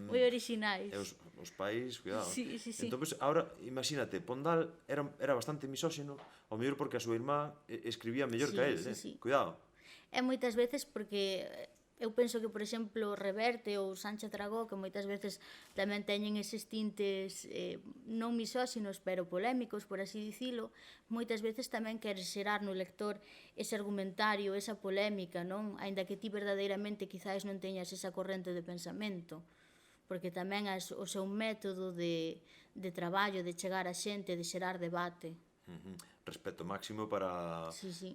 moi originais. E os pais, cuidado. Sí. Entón, pues, ahora, imagínate, Pondal era bastante misóxino, ao mellor porque a súa irmá escribía mellor que a él, Sí. Cuidado. E moitas veces porque eu penso que, por exemplo, Reverte ou Sánchez Dragó, que moitas veces tamén teñen eses tintes non misóxinos, pero polémicos, por así dicilo, moitas veces tamén queres xerar no lector ese argumentario, esa polémica, non? Aínda que ti verdadeiramente quizás non teñas esa corrente de pensamento, porque tamén é o seu método de traballo, de chegar a xente, de xerar debate. Respeto máximo para Sí.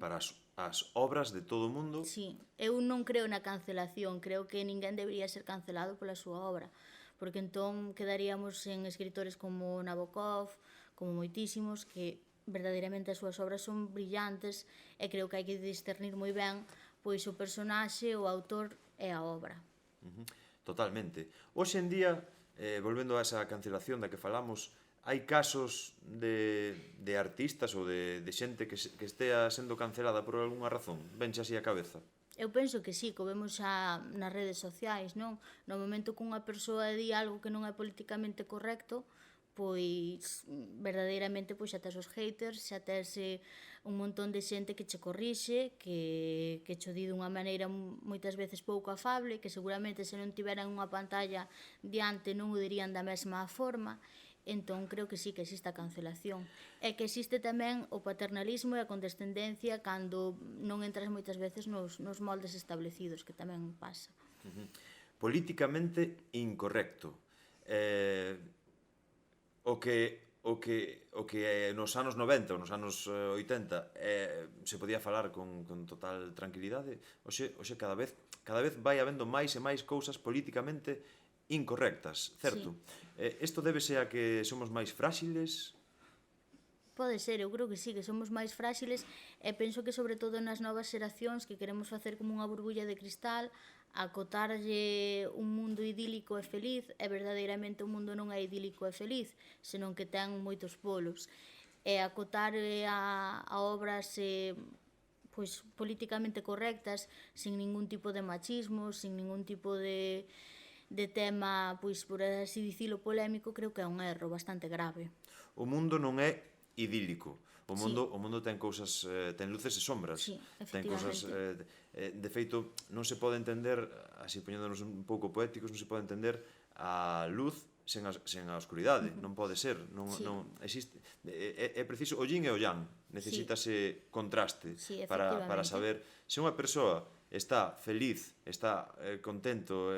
as obras de todo o mundo. Sí, eu non creo na cancelación, creo que ninguén debería ser cancelado pola súa obra, porque entón quedaríamos en escritores como Nabokov, como moitísimos, que verdadeiramente as súas obras son brillantes e creo que hai que discernir moi ben pois o personaxe, o autor e a obra. Totalmente. Hoxe en día, volvendo a esa cancelación da que falamos, hai casos de artistas ou de xente que estea sendo cancelada por algunha razón? Venche así a cabeza? Eu penso que sí, que o vemos xa nas redes sociais, non? No momento que unha persoa di algo que non é politicamente correcto, pois verdadeiramente pois xa tes os haters, xa tes un montón de xente que che corrixe, que cho di dunha maneira moitas veces pouco afable, que seguramente se non tiveran unha pantalla diante non o dirían da mesma forma. Entón, creo que sí que existe a cancelación. E que existe tamén o paternalismo e a condescendencia cando non entras moitas veces nos moldes establecidos, que tamén pasa. Políticamente incorrecto. O que nos anos 90 ou nos anos 80 se podía falar con total tranquilidade, hoxe cada vez vai habendo máis e máis cousas políticamente incorrectas, certo? Isto débese a que somos máis fráxiles? Pode ser, eu creo que sí, que somos máis fráxiles e penso que sobre todo nas novas xeracións que queremos facer como unha burbulla de cristal, acotarlle un mundo idílico e feliz, e verdadeiramente o mundo non é idílico e feliz, senón que ten moitos polos. E acotar a obras pois políticamente correctas, sin ningún tipo de machismo, sin ningún tipo de tema, pois por así dicilo, polémico, creo que é un erro bastante grave. O mundo non é idílico. O mundo ten cousas, ten luces e sombras. Sí, ten cousas, de feito, non se pode entender, así poñéndonos un pouco poéticos, non se pode entender a luz sen a oscuridade, non pode ser, non existe. É preciso o yin e o yang, necesítase contraste para saber se unha persoa está feliz, está contento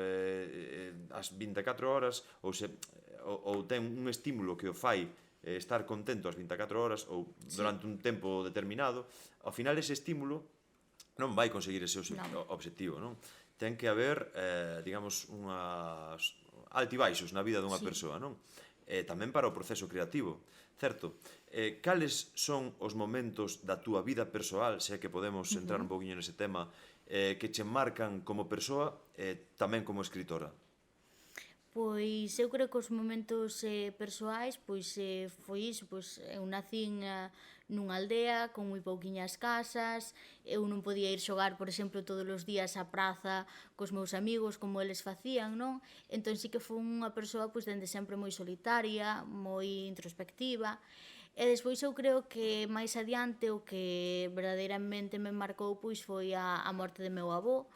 as 24 horas ou ten un estímulo que o fai estar contento as 24 horas ou durante un tempo determinado, ao final ese estímulo, non vai conseguir ese Non. obxectivo, non? Ten que haber, digamos, unhas altibaixos na vida dunha Sí. persoa, non? E tamén para o proceso creativo, certo? Cales son os momentos da túa vida persoal, se é que podemos entrar un poquinho nese tema, que che marcan como persoa e tamén como escritora? Pois eu creo que os momentos persoais foi iso, pois eu nacín nunha aldea con moi pouquiñas casas, eu non podía ir xogar, por exemplo, todos os días á praza cos meus amigos como eles facían, non? Entón sí que foi unha persoa pois dende sempre moi solitaria, moi introspectiva. E despois eu creo que máis adiante o que verdadeiramente me marcou pois foi a morte de meu avó,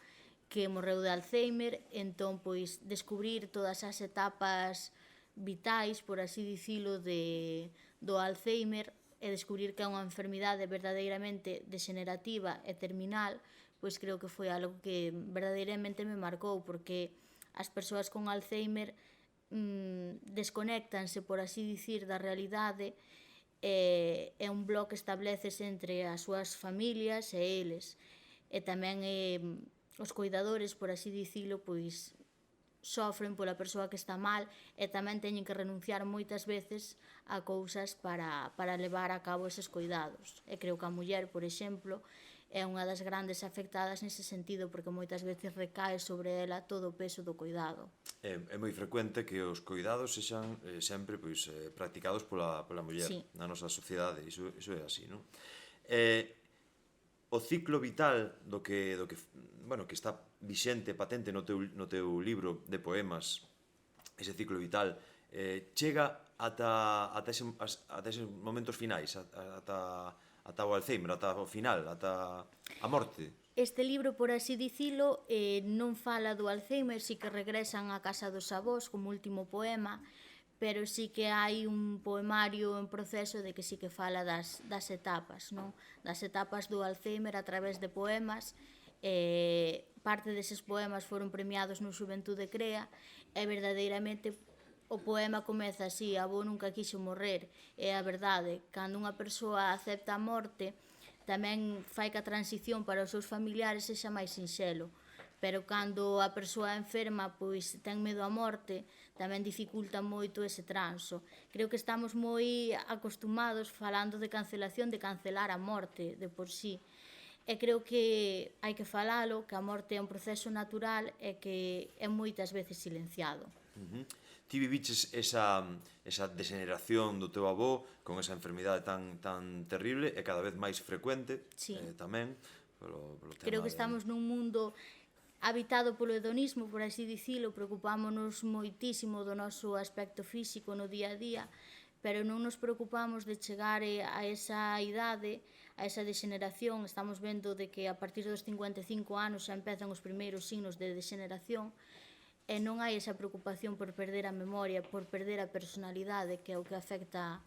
que morreu de Alzheimer, entón pois descubrir todas as etapas vitais, por así dicilo, do Alzheimer e descubrir que é unha enfermidade verdadeiramente degenerativa e terminal, pois creo que foi algo que verdadeiramente me marcou, porque as persoas con Alzheimer desconéctanse, por así dicir, da realidade e un bloque establecese entre as súas familias e eles. E tamén os cuidadores, por así dicilo, pois sofren pola persoa que está mal e tamén teñen que renunciar moitas veces a cousas para levar a cabo eses cuidados. E creo que a muller, por exemplo, é unha das grandes afectadas nese sentido, porque moitas veces recae sobre ela todo o peso do cuidado. É moi frecuente que os coidados sexan sempre pois, practicados pola muller Sí. na nosa sociedade, iso é así, non? O ciclo vital que está vixente, patente no teu libro de poemas, ese ciclo vital, chega ata eses momentos finais, ata o Alzheimer, ata o final, ata a morte. Este libro, por así dicilo, non fala do Alzheimer, si que regresan á casa dos avós como último poema, pero sí que hai un poemario en proceso de que sí que fala das etapas, non? Das etapas do Alzheimer a través de poemas. Parte deses poemas foron premiados no Xuventude Crea e verdadeiramente o poema comeza así: avó nunca quixo morrer. E a verdade, cando unha persoa acepta a morte, tamén fai que a transición para os seus familiares sexa máis sinxelo. Pero cando a persoa enferma pois ten medo á morte, tamén dificulta moito ese transo. Creo que estamos moi acostumados falando de cancelación, de cancelar a morte de por sí. E creo que hai que falalo, que a morte é un proceso natural e que é moitas veces silenciado. Ti viviches esa degeneración do teu avó con esa enfermidade tan terrible e cada vez máis frecuente, Sí. Tamén polo tema Creo que estamos nun mundo habitado polo hedonismo, por así dicilo, preocupámonos moitísimo do noso aspecto físico no día a día, pero non nos preocupamos de chegar a esa idade, a esa degeneración. Estamos vendo de que a partir dos 55 anos xa empezan os primeiros signos de degeneración e non hai esa preocupación por perder a memoria, por perder a personalidade, que é o que afecta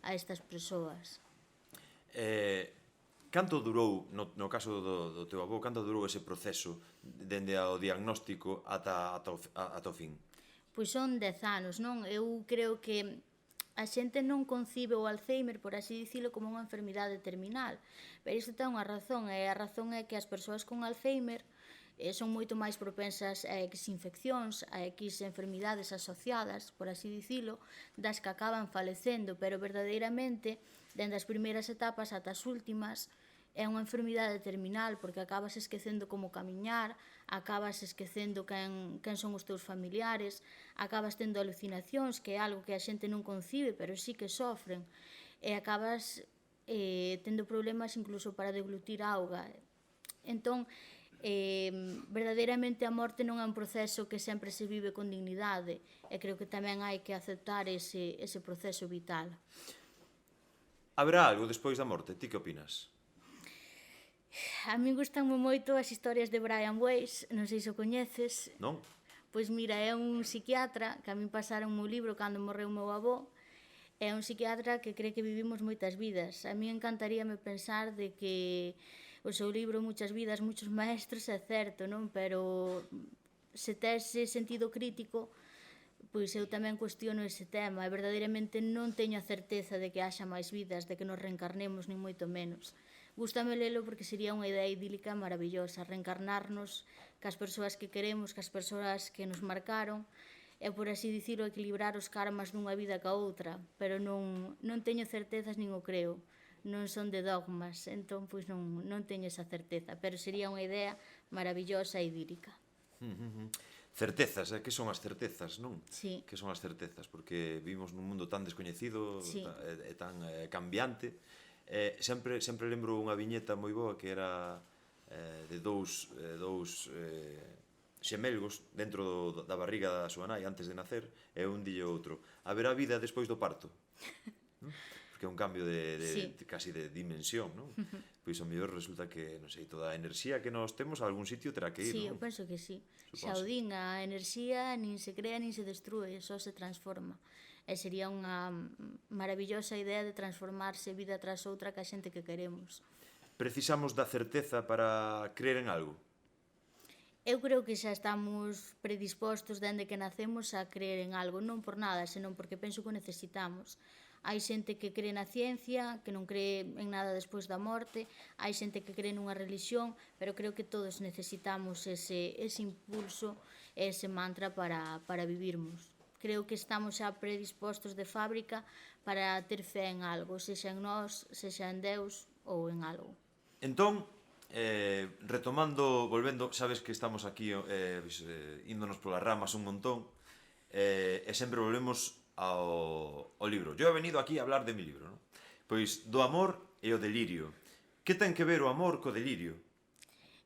a estas persoas. Canto durou, no caso do teu avó, canto durou ese proceso dende ao diagnóstico ata o fin? Pois son 10 anos, non? Eu creo que a xente non concibe o Alzheimer, por así dicilo, como unha enfermidade terminal. Pero isto ten unha razón, e a razón é que as persoas con Alzheimer son moito máis propensas a X infeccións, a X enfermidades asociadas, por así dicilo, das que acaban falecendo, pero verdadeiramente, dende as primeiras etapas ata as últimas, é unha enfermidade terminal, porque acabas esquecendo como camiñar, acabas esquecendo quen son os teus familiares, acabas tendo alucinacións, que é algo que a xente non concibe, pero sí que sofren, e acabas tendo problemas incluso para deglutir auga. Entón, verdadeiramente a morte non é un proceso que sempre se vive con dignidade, e creo que tamén hai que aceptar ese proceso vital. Haberá algo despois da morte? Ti que opinas? A min gustanme moito as historias de Brian Weiss, non sei se o coñeces. Non? Pois mira, é un psiquiatra que a min pasaron o libro cando morreu o meu avó. É un psiquiatra que cree que vivimos moitas vidas. A mí encantaríame pensar de que o seu libro Muchas vidas, muchos maestros é certo, non? Pero se tes ese sentido crítico, pois eu tamén cuestiono ese tema e verdadeiramente non teño a certeza de que haxa máis vidas, de que nos reencarnemos, nin moito menos. Gústame lelo porque sería unha idea idílica maravillosa, reencarnarnos cas persoas que queremos, cas persoas que nos marcaron, e, por así dicirlo, equilibrar os karmas dunha vida ca outra, pero non teño certezas nin o creo, non son de dogmas, entón pois non teño esa certeza, pero sería unha idea maravillosa e idílica. Certezas, que son as certezas, non? Sí. Que son as certezas, porque vivimos nun mundo tan descoñecido Sí. e tan cambiante. Sempre lembro unha viñeta moi boa que era de dous xemelgos dentro da barriga da súa nai antes de nacer, e un dille ao outro: haberá vida despois do parto? Non? Porque é un cambio Sí. casi de dimensión, non? Pois ao mellor resulta que, non sei, toda a enerxía que nós temos a algún sitio terá que ir, Sí, non? eu penso que sí. Suponse. Xa o din, a enerxía nin se crea nin se destrue, só se transforma. E sería unha maravillosa idea de transformarse vida tras outra ca xente que queremos. Precisamos da certeza para crer en algo. Eu creo que xa estamos predispostos dende que nacemos a creer en algo, non por nada, senón porque penso que o necesitamos. Hai xente que cree na ciencia, que non cree en nada despois da morte, hai xente que cree nunha religión, pero creo que todos necesitamos ese impulso, ese mantra para vivirmos. Creo que estamos xa predispostos de fábrica para ter fe en algo, sexa en nós, sexa en Deus ou en algo. Entón, retomando, volvendo, sabes que estamos aquí índonos polas ramas un montón, e sempre volvemos ao libro. Yo he venido aquí a hablar de mi libro, non? Pois do amor e o delirio. Que ten que ver o amor co delirio?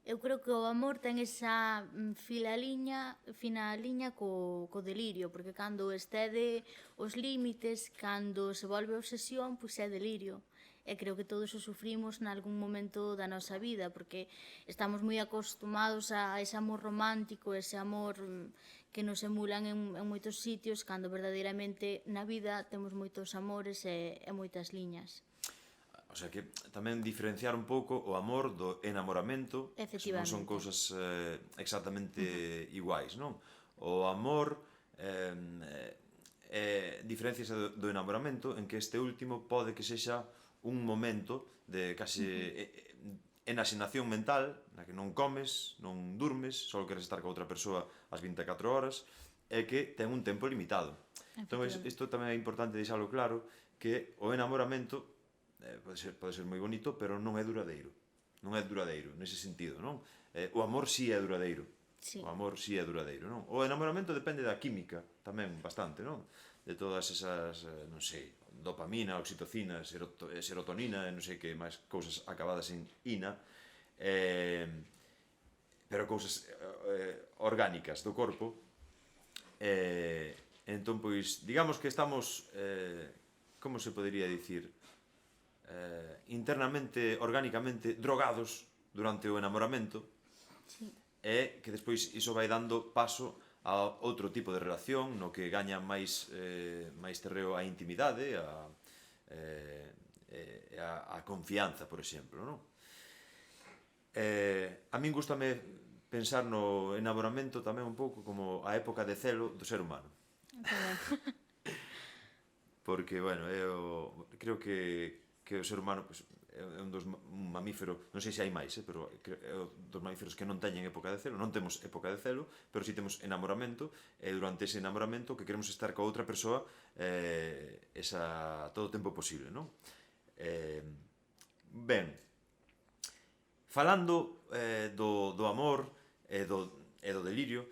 Eu creo que o amor ten esa fina liña co delirio, porque cando excede os límites, cando se volve obsesión, pois é delirio. E creo que todos o sufrimos nalgún momento da nosa vida, porque estamos moi acostumados a ese amor romántico, ese amor que nos emulan en moitos sitios, cando verdadeiramente na vida temos moitos amores e moitas liñas. O sea que tamén diferenciar un pouco o amor do enamoramento, non son cousas exactamente iguais, non? O amor diferenciase do enamoramento en que este último pode que sexa un momento de case enaxenación mental, na que non comes, non durmes, só queres estar con outra persoa as 24 horas, e que ten un tempo limitado. Entón, isto tamén é importante deixalo claro, que o enamoramento pode ser moi bonito, pero non é duradeiro. Non é duradeiro, nese sentido, non? O amor si é duradeiro. Sí. O amor si é duradeiro, non? O enamoramento depende da química, tamén bastante, non? De todas esas, non sei, dopamina, oxitocina, serotonina, non sei que máis cousas acabadas en ina, pero cousas orgánicas do corpo. Entón, pois, digamos que estamos, como se podería dicir, internamente, orgánicamente, drogados durante o enamoramento, Sí. e que despois iso vai dando paso a outro tipo de relación no que gaña máis terreo a intimidade, a confianza, por exemplo, non? A min gustame pensar no enamoramento tamén un pouco como a época de celo do ser humano. Porque, bueno, creo que o ser humano pues, é un mamífero, non sei se hai máis, pero é un dos mamíferos que non teñen época de celo, non temos época de celo, pero si temos enamoramento, e durante ese enamoramento que queremos estar coa outra persoa todo o tempo posible, non? Ben, falando do amor e do delirio,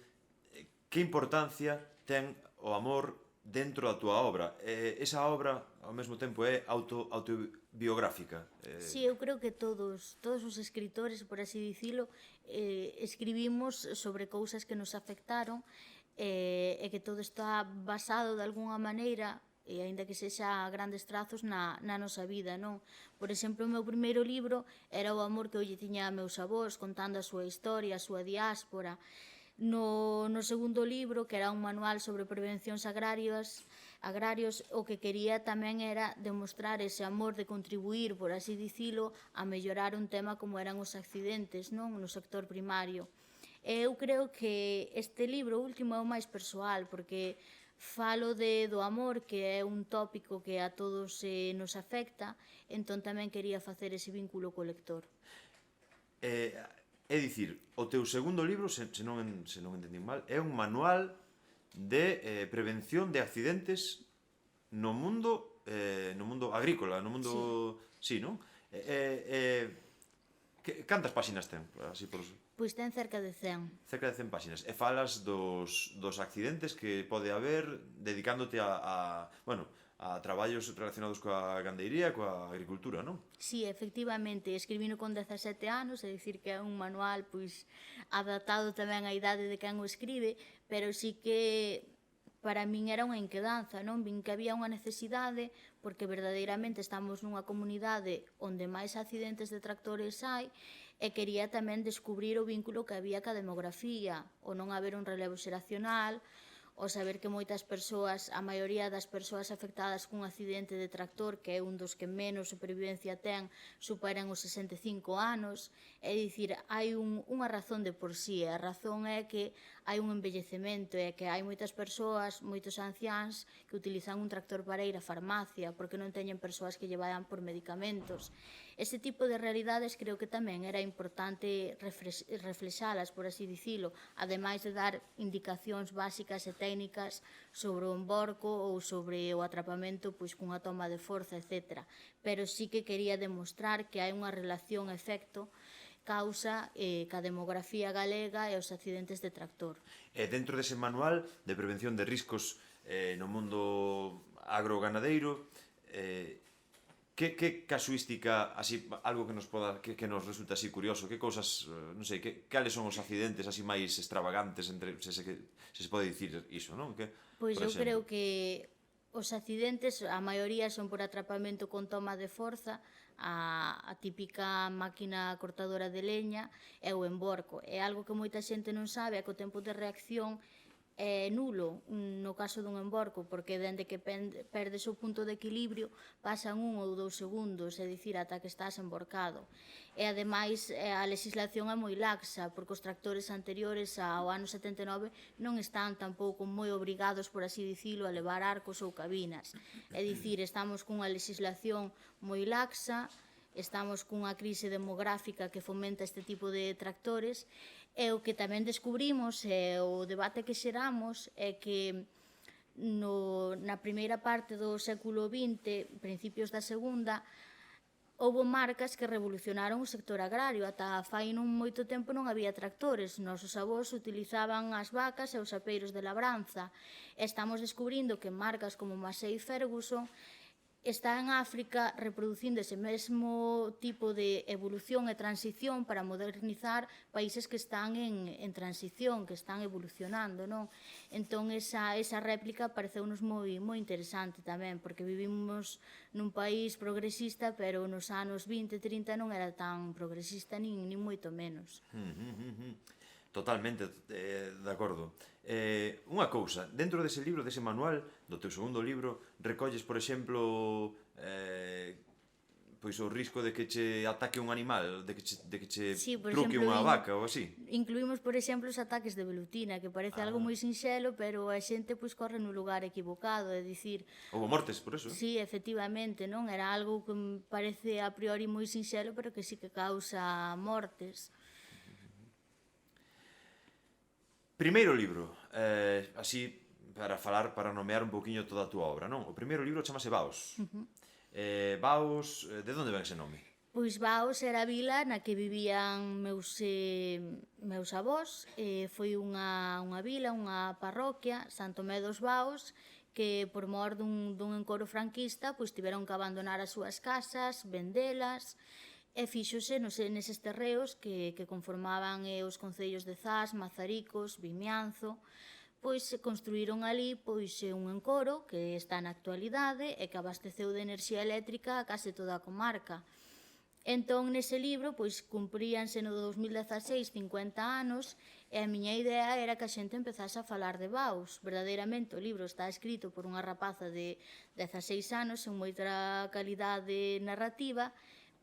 que importancia ten o amor dentro da túa obra? Esa obra, ao mesmo tempo, é autobiográfica? Sí, eu creo que todos os escritores, por así dicilo, escribimos sobre cousas que nos afectaron e que todo está basado de alguna maneira, e aínda que sexa a grandes trazos na nosa vida, non? Por exemplo, o meu primeiro libro era o amor que eu lle tiña a meus avós, contando a súa historia, a súa diáspora. No segundo libro, que era un manual sobre prevencións agrarios, o que quería tamén era demostrar ese amor de contribuir, por así dicilo, a mellorar un tema como eran os accidentes, non? No sector primario. Eu creo que este libro último é o máis persoal, porque Falo do amor, que é un tópico que a todos nos afecta, entón tamén quería facer ese vínculo co lector. É dicir, o teu segundo libro, se non entendín mal, é un manual de prevención de accidentes no mundo agrícola, no mundo... Sí, non? Cantas páxinas ten? Así por... Pois ten cerca de 100. Cerca de 100 páxinas. E falas dos accidentes que pode haber dedicándote a traballos relacionados coa gandeiría, coa agricultura, non? Sí, efectivamente, escribino con 17 anos, é dicir que é un manual pois adaptado tamén á idade de quen o escribe, pero sí que para min era unha inquedanza, non? Vin que había unha necesidade porque verdadeiramente estamos nunha comunidade onde máis accidentes de tractores hai e quería tamén descubrir o vínculo que había ca demografía, o non haber un relevo xeracional, o saber que moitas persoas, a maioría das persoas afectadas cun accidente de tractor, que é un dos que menos supervivencia ten, superan os 65 anos. É dicir, hai unha razón de por sí, a razón é que hai un envellecemento e que hai moitas persoas, moitos anciáns, que utilizan un tractor para ir á farmacia, porque non teñen persoas que lle vayan por medicamentos. Ese tipo de realidades creo que tamén era importante reflexalas, por así dicilo, ademais de dar indicacións básicas e técnicas sobre o emborco ou sobre o atrapamento pois cunha toma de forza, etc. Pero sí que quería demostrar que hai unha relación efecto causa ca demografía galega e os accidentes de tractor. E dentro dese manual de prevención de riscos no mundo agroganadeiro, que casuística, así, algo que nos resulta así curioso, que cousas, non sei, cales son os accidentes así máis extravagantes, se se pode dicir iso, non? Pois eu creo que os accidentes, a maioría son por atrapamento con toma de forza, a típica máquina cortadora de leña e o emborco. É algo que moita xente non sabe, é que o tempo de reacción é nulo no caso dun emborco, porque dende que perdes o punto de equilibrio pasan 1 ou 2 segundos, é dicir, ata que estás emborcado. E ademais a legislación é moi laxa, porque os tractores anteriores ao ano 79 non están tampouco moi obrigados, por así dicilo, a levar arcos ou cabinas. É dicir, estamos cunha legislación moi laxa, estamos cunha crise demográfica que fomenta este tipo de tractores. E o que tamén descubrimos, o debate que xeramos, é que na primeira parte do século XX, principios da segunda, houbo marcas que revolucionaron o sector agrario. Ata fai non moito tempo non había tractores. Nosos avós utilizaban as vacas e os apeiros de labranza. Estamos descubrindo que marcas como Massey Ferguson está en África reproducindo ese mesmo tipo de evolución e transición para modernizar países que están en transición, que están evolucionando, non? Entón, esa réplica pareceunos moi interesante tamén, porque vivimos nun país progresista, pero nos anos 20-30 non era tan progresista, nin moito menos. Totalmente de acordo. Unha cousa, dentro dese libro, dese manual, do teu segundo libro, recolles, por exemplo, pois o risco de que che ataque un animal, de que che truque unha vaca ou así. Incluímos, por exemplo, os ataques de velutina, que parece algo moi sinxelo, pero a xente pois corre no lugar equivocado, é dicir... Houve mortes por eso? Sí, efectivamente, non? Era algo que parece a priori moi sinxelo, pero que sí que causa mortes. Primeiro libro, así, para nomear un poquinho toda a túa obra, non? O primeiro libro chamase Baos. Baos, de onde ven ese nome? Pois Baos era a vila na que vivían meus avós. Foi unha vila, unha parroquia, Santo Tomé dos Baos, que por mor dun encoro franquista pois tiveron que abandonar as súas casas, vendelas, e fíxose neses terreos que conformaban os concellos de Zas, Mazaricos, Vimianzo, pois se construíron ali pois un encoro que está na actualidade e que abasteceu de enerxía eléctrica a case toda a comarca. Entón, nese libro, pois cumpríanse no 2016 50 anos e a miña idea era que a xente empezase a falar de Baos. Verdadeiramente, o libro está escrito por unha rapaza de 16 anos en moita calidade narrativa,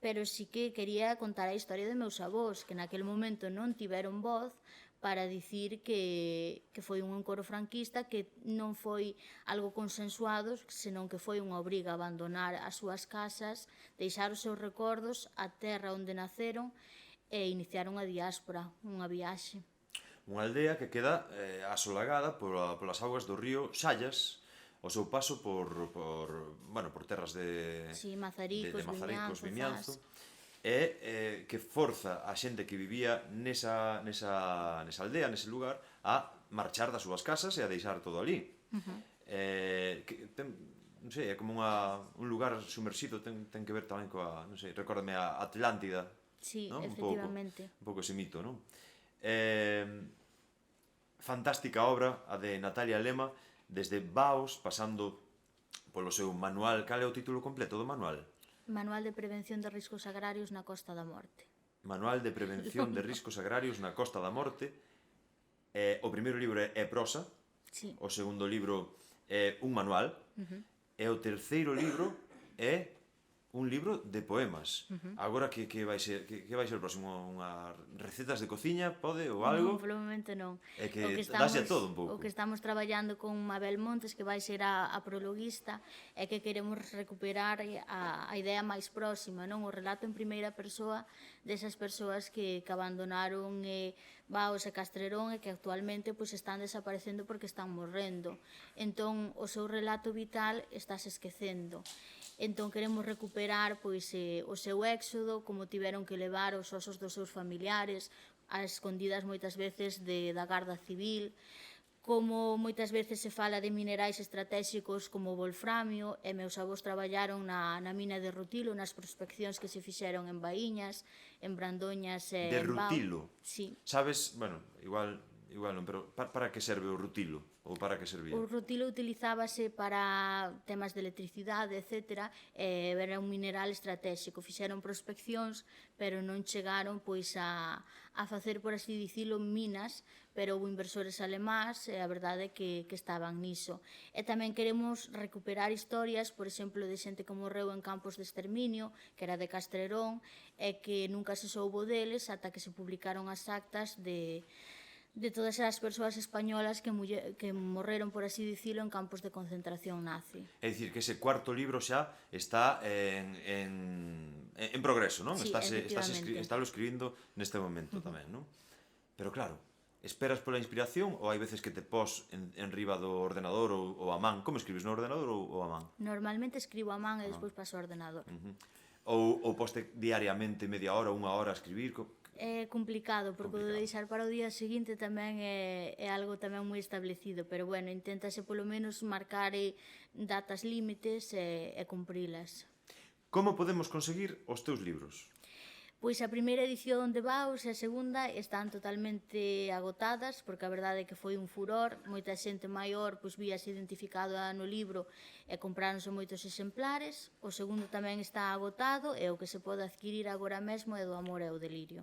pero sí que quería contar a historia de meus avós, que naquele momento non tiveron voz para dicir que foi un encoro franquista, que non foi algo consensuado, senón que foi unha obriga abandonar as súas casas, deixar os seus recordos, a terra onde naceron e iniciar unha diáspora, unha viaxe. Unha aldea que queda asolagada polas augas do río Xallas, o seu paso por terras de Mazaricos, Mazaricos, Vimianzo, Vimianzo, e que forza a xente que vivía nesa aldea, nese lugar, a marchar das súas casas e a deixar todo ali. Non sei, é como un lugar sumerxido, ten que ver tamén coa, non sei, recórdame a Atlántida. Sí, ¿no? efectivamente. Un pouco ese mito, non? Fantástica obra, a de Natalia Lema, desde Baos, pasando polo seu manual. Cal é o título completo do manual? Manual de Prevención de Riscos Agrarios na Costa da Morte. Manual de Prevención de Riscos Agrarios na Costa da Morte. O primeiro libro é prosa, sí. O segundo libro é un manual, e o terceiro libro é un libro de poemas. Agora que vai ser o próximo? Unha recetas de cociña, pode, ou algo? Non, polo momento non. É que dáse a todo un pouco. O que estamos traballando con Mabel Montes, que vai ser a prologuista, é que queremos recuperar a idea máis próxima, non? O relato en primeira persoa desas persoas que abandonaron Baos e Castrerón e que actualmente están desaparecendo porque están morrendo. Entón, o seu relato vital estás esquecendo. Entón queremos recuperar o seu éxodo, como tiveron que levar os osos dos seus familiares, as escondidas moitas veces da Garda Civil, como moitas veces se fala de minerais estratégicos como o wolframio, e meus avós traballaron na mina de Rutilo, nas prospeccións que se fixeron en Baíñas, en Brandoñas e en Bao. De Rutilo? Sí. Sabes, bueno, igual non, pero para que serve o rutilo? Ou para que servía? O rutilo utilizábase para temas de electricidade, etc. Era un mineral estratégico. Fixeron prospeccións, pero non chegaron a facer, por así dicilo, minas, pero houve inversores alemáns e a verdade é que estaban niso. E tamén queremos recuperar historias, por exemplo, de xente que morreu en campos de exterminio, que era de Castrerón, e que nunca se soubo deles ata que se publicaron as actas de todas as persoas españolas que morreron, por así dicilo, en campos de concentración nazi. É dicir, que ese cuarto libro xa está en progreso, non? Sí, efectivamente. Estálo escribindo neste momento tamén, non? Pero claro, esperas pola inspiración ou hai veces que te pos en riba do ordenador ou a man? Como escribes, no ordenador ou a man? Normalmente escribo a man e despois paso ao ordenador. Ou poste diariamente media hora, unha hora a escribir? É complicado, porque o de deixar para o día seguinte tamén é algo tamén moi establecido, pero bueno, inténtase polo menos marcar datas límites e cumprilas. Como podemos conseguir os teus libros? Pois a primeira edición de Baos e a segunda están totalmente agotadas, porque a verdade é que foi un furor, moita xente maior víase identificada no libro e compráronse moitos exemplares. O segundo tamén está agotado e o que se pode adquirir agora mesmo é Do amor e o delirio.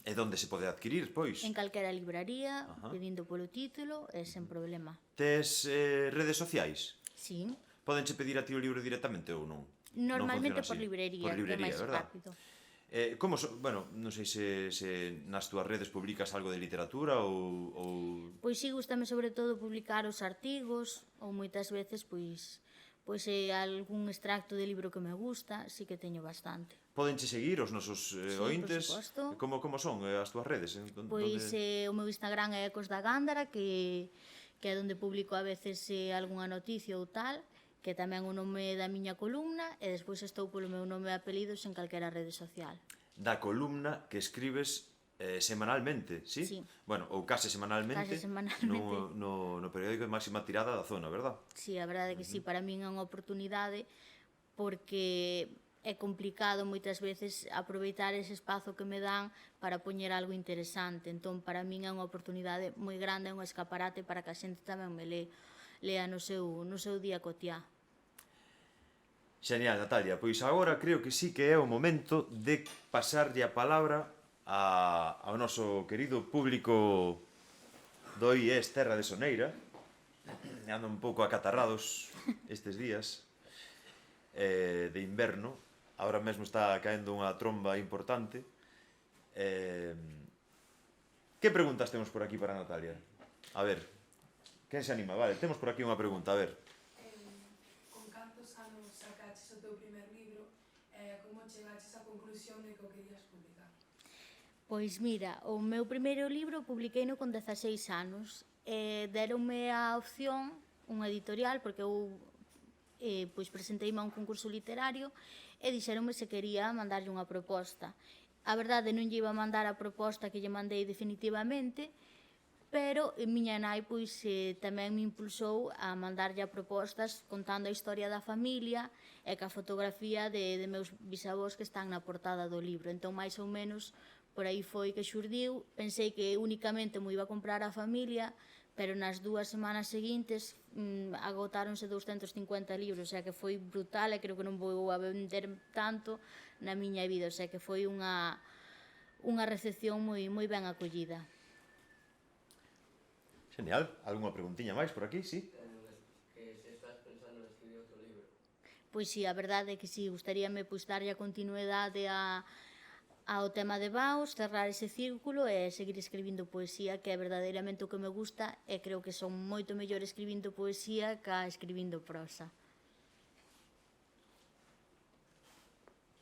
E onde se pode adquirir, pois? En calquera libraría, pedindo polo título e sen problema. Tes redes sociais? Sí. Podenche pedir a ti o libro directamente ou non? Normalmente por librería, que é máis rápido. Bueno, non sei se nas túas redes publicas algo de literatura ou... Pois sí, gustame sobre todo publicar os artigos ou moitas veces algún extracto de libro que me gusta, sí que teño bastante. Podenche seguir os nosos ointes? Por suposto. Como son as túas redes? Pois o meu Instagram é Ecos da Gándara, que é onde publico a veces algunha noticia ou tal, que tamén o nome da miña columna, e despois estou polo meu nome e apelidos en calquera rede social. Da columna que escribes semanalmente, sí? Sí. Bueno, ou case semanalmente. Case semanalmente. No periódico de máxima tirada da zona, verdad? Sí, a verdade é que sí, para min é unha oportunidade, porque é complicado moitas veces aproveitar ese espazo que me dan para poñer algo interesante. Entón, para min é unha oportunidade moi grande, é un escaparate para que a xente tamén me lea no seu día cotiá. Xenial, Natalia. Pois agora creo que sí que é o momento de pasarlle a palabra ao noso querido público do IES Terra de Soneira. Ando un pouco acatarrados estes días de inverno, Ahora mesmo está caendo unha tromba importante. Que preguntas temos por aquí para Natalia? A ver, quen se anima? Vale, temos por aquí unha pregunta, a ver. Con cantos anos sacaches o teu primer libro e como chegaches á conclusión de que o querías publicar? Pois mira, o meu primeiro libro publiqueino con 16 anos. Deronme a opción, unha editorial, porque eu pois presenteime a un concurso literario e dixeronme se quería mandarlle unha proposta. A verdade non lle iba a mandar a proposta que lle mandei definitivamente, pero miña nai pois tamén me impulsou a mandarlle a propostas contando a historia da familia e ca fotografía de meus bisavós que están na portada do libro. Entón, máis ou menos, por aí foi que xurdiu. Pensei que únicamente mo iba a comprar a familia, pero nas 2 semanas seguintes agotáronse 250 libros, o sea que foi brutal e creo que non vou a vender tanto na miña vida, o sea que foi unha recepción moi ben acollida. Genial. Algúnha preguntiña máis por aquí, sí? Que se estás pensando en escribir outro libro. Pois sí, a verdade é que sí, gustaríame pois darlle a continuidade ao tema de Baos, cerrar ese círculo e seguir escribindo poesía, que é verdadeiramente o que me gusta, e creo que son moito mellor escribindo poesía que escribindo prosa.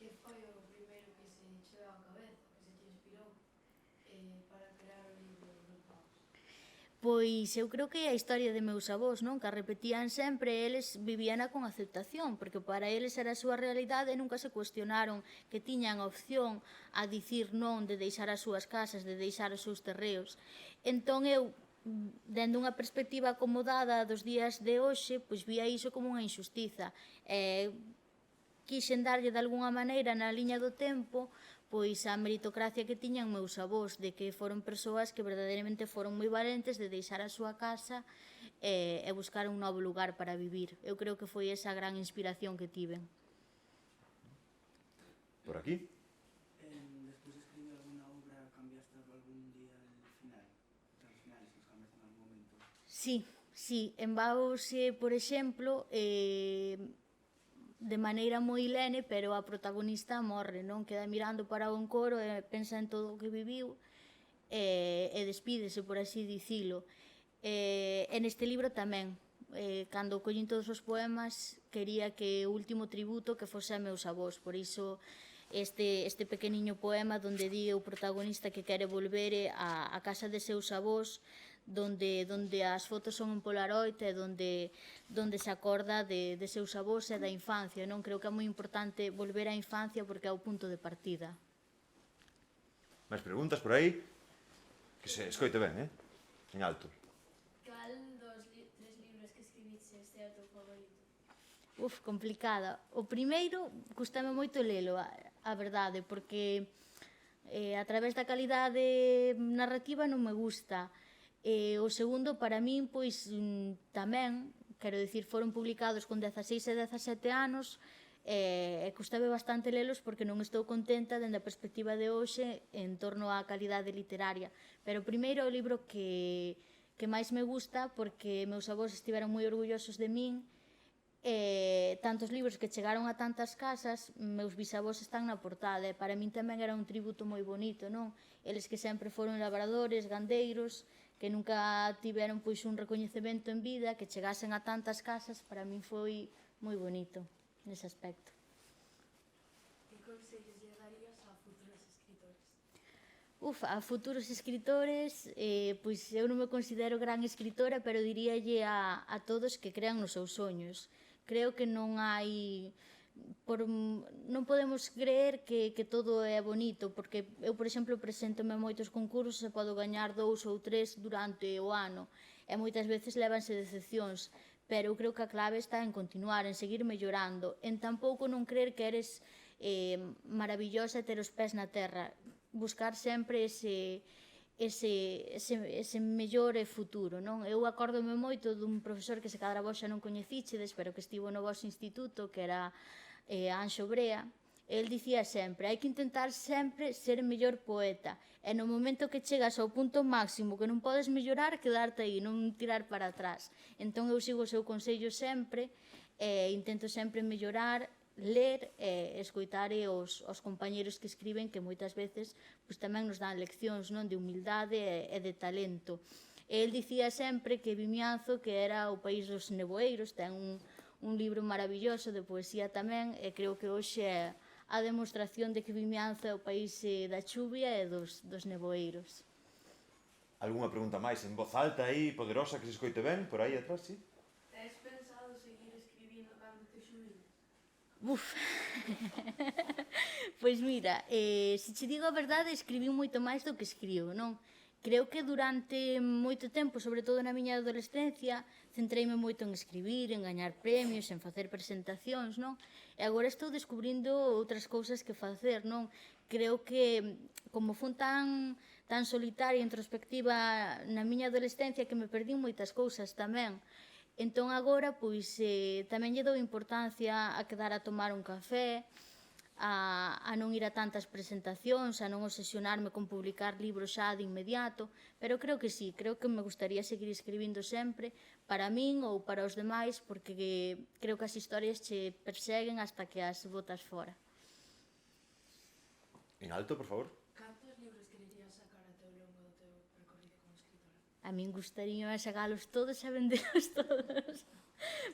Que foi o primeiro que se che deu á cabeza, que se te inspirou para crear o libro dos Baos? Pois eu creo que é a historia de meus avós, non? Que a repetían sempre, eles vivíana con aceptación, porque para eles era a súa realidade e nunca se cuestionaron que tiñan a opción a dicir non de deixar as súas casas, de deixar os seus terreos. Entón eu, dende unha perspectiva acomodada dos días de hoxe, pois vía iso como unha injustiza. Quixen darlle de algunha maneira na liña do tempo pois a meritocracia que tiñan meus avós, de que foron persoas que verdadeiramente foron moi valentes de deixar a súa casa e buscar un novo lugar para vivir. Eu creo que foi esa gran inspiración que tiven. Por aquí? Despois de escribir alguna obra, cambiaste algún día el final? Os finales los cambiaste en algún momento? Sí. En Baos, por exemplo, de maneira moi lene, pero a protagonista morre, non? Queda mirando para o encoro e pensa en todo o que viviu e despídese, por así dicilo. E neste libro tamén, cando collín todos os poemas, quería que o último tributo que fose a meus avós, por iso este pequeniño poema donde di o protagonista que quere volver a casa de seus avós, donde as fotos son en Polaroid e donde se acorda de seus avós e da infancia, non? Creo que é moi importante volver á infancia porque é o punto de partida. Máis preguntas por aí? Que se escoite ben, en alto. Cal dos 3 libros que escribiches é o teu favorito? Complicada. O primeiro, custame moito lelo, a verdade, porque a través da calidade narrativa non me gusta. O segundo, para min, pois tamén, quero dicir, foron publicados con 16 e 17 anos e custame bastante lelos porque non estou contenta dende a perspectiva de hoxe en torno á calidade literaria. Pero o primeiro é o libro que máis me gusta porque meus avós estiveron moi orgullosos de min e tantos libros que chegaron a tantas casas, meus bisavós están na portada e para min tamén era un tributo moi bonito, non? Eles que sempre foron labradores, gandeiros, que nunca tiveron pois un recoñecemento en vida, que chegasen a tantas casas, para min foi moi bonito nese aspecto. Que consellos lle darías a futuros escritores? A futuros escritores, pois eu non me considero gran escritora, pero diríalle a todos que crean nos seus soños. Creo que non hai... non podemos creer que todo é bonito, porque eu, por exemplo, presentome a moitos concursos e podo gañar 2 ou 3 durante o ano, e moitas veces levanse decepcións, pero eu creo que a clave está en continuar, en seguir mellorando, en tampouco non creer que eres maravillosa e ter os pés na terra, buscar sempre ese mellor futuro, non? Eu acórdome moito dun profesor que se cadra vos xa non coñecichedes, pero que estivo no vosso instituto, que era Anxo Brea. El dicía sempre, hai que intentar sempre ser mellor poeta, e no momento que chegas ao punto máximo que non podes mellorar, quedarte aí, non tirar para atrás. Entón eu sigo o seu consello sempre, intento sempre mellorar ler e escoitar os compañeros que escriben, que moitas veces pois, tamén nos dan leccións, non, de humildade e de talento. El dicía sempre que Vimianzo, que era o país dos nevoeiros, ten un libro maravilloso de poesía tamén, e creo que hoxe é a demostración de que Vimianzo é o país da chuvia e dos nevoeiros. Algúnha pregunta máis en voz alta aí, poderosa, que se escoite ben, por aí atrás, sí? Tes pensado seguir escribindo cando te xubiles? Buf. Pois mira, se che digo a verdade, escribí moito máis do que escribo, non? Creo que durante moito tempo, sobre todo na miña adolescencia, centreime moito en escribir, en gañar premios, en facer presentacións, non? E agora estou descubrindo outras cousas que facer, non? Creo que, como fun tan solitaria e introspectiva na miña adolescencia, que me perdín moitas cousas tamén. Entón agora, pois, tamén lle dou importancia a quedar a tomar un café, a non ir a tantas presentacións, a non obsesionarme con publicar libros xa de inmediato, pero creo que sí, creo que me gustaría seguir escribindo sempre para min ou para os demais, porque creo que as historias che perseguen hasta que as botas fora. En alto, por favor. Cantos libros quererías sacar a teu longo do teu percorrido como escritora? A min gustaría sagalos todos e vendelos todos,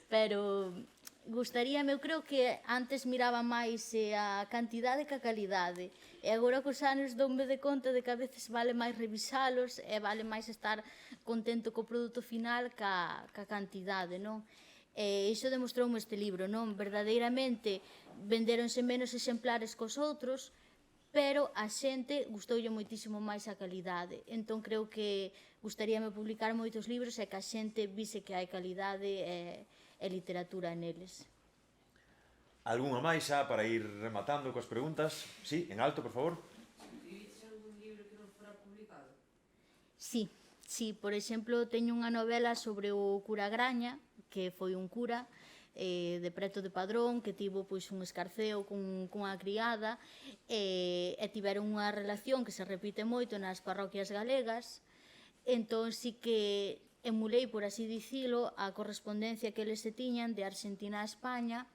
pero gustaríame, eu creo que antes miraba máis a cantidade que a calidade, e agora cos anos doume de conta de que a veces vale máis revisalos e vale máis estar contento co produto final ca cantidade, non? E iso demostroume este libro, non? Verdadeiramente vendéronse menos exemplares cos outros, pero a xente gustoulle moitísimo máis a calidade. Entón creo que gustaríame publicar moitos libros e que a xente vise que hai calidade e literatura neles. Algúnha máis xa para ir rematando coas preguntas? Sí, en alto, por favor. Escribiches algún libro que non fora publicado? Sí, por exemplo, teño unha novela sobre o cura Graña, que foi un cura de preto de Padrón, que tivo pois un escarceo cunha criada e tiveron unha relación que se repite moito nas parroquias galegas. Entón sí que emulei, por así dicilo, a correspondencia que eles se tiñan de Argentina a España,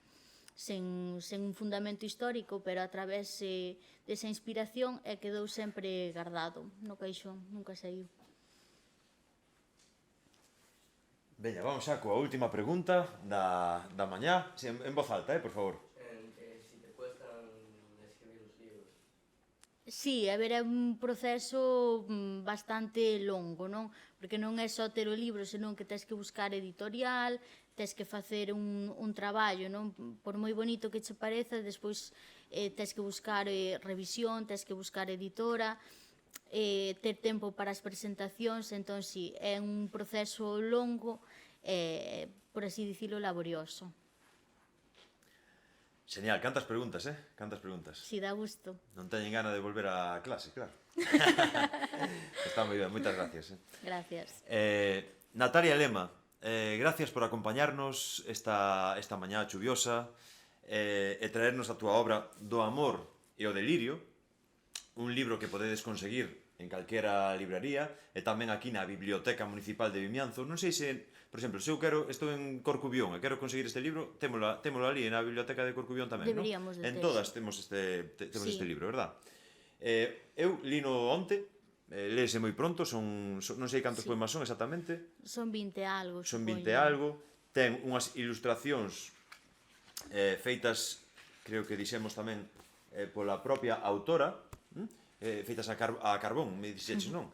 sen un fundamento histórico, pero a través desa inspiración e quedou sempre guardado no caixón, nunca saiu. Veña, vamos xa coa última pregunta da mañá. Sí, en voz alta, por favor. Si te cuestan escribir os libros. Sí, a ver, é un proceso bastante longo, non? Porque non é só ter o libro, senón que tes que buscar editorial, tes que facer un traballo, non? Por moi bonito que che pareza, despois tes que buscar revisión, tes que buscar editora, ter tempo para as presentacións, entón sí, é un proceso longo, por así dicilo, laborioso. Genial, cantas preguntas, Cantas preguntas. Si, dá gusto. Non teñen gana de volver á clase, claro. Está moi ben, moitas gracias. Gracias. Natalia Lema, gracias por acompañarnos esta mañá chuviosa e traernos a túa obra Do amor e o delirio, un libro que podedes conseguir en calquera libraría e tamén aquí na Biblioteca Municipal de Vimianzo. Non sei se, por exemplo, se eu estou en Corcubión e quero conseguir este libro, témolo ali na Biblioteca de Corcubión tamén, non? Deberíamos de ter. En todas temos este libro, verdad? Eu lino onte, léese moi pronto, non sei cantos poemas son exactamente. Son 20 algo, Son 20 algo, ten unhas ilustracións feitas, creo que dixemos tamén, pola propia autora, feitas a carbón, me dixeches, non?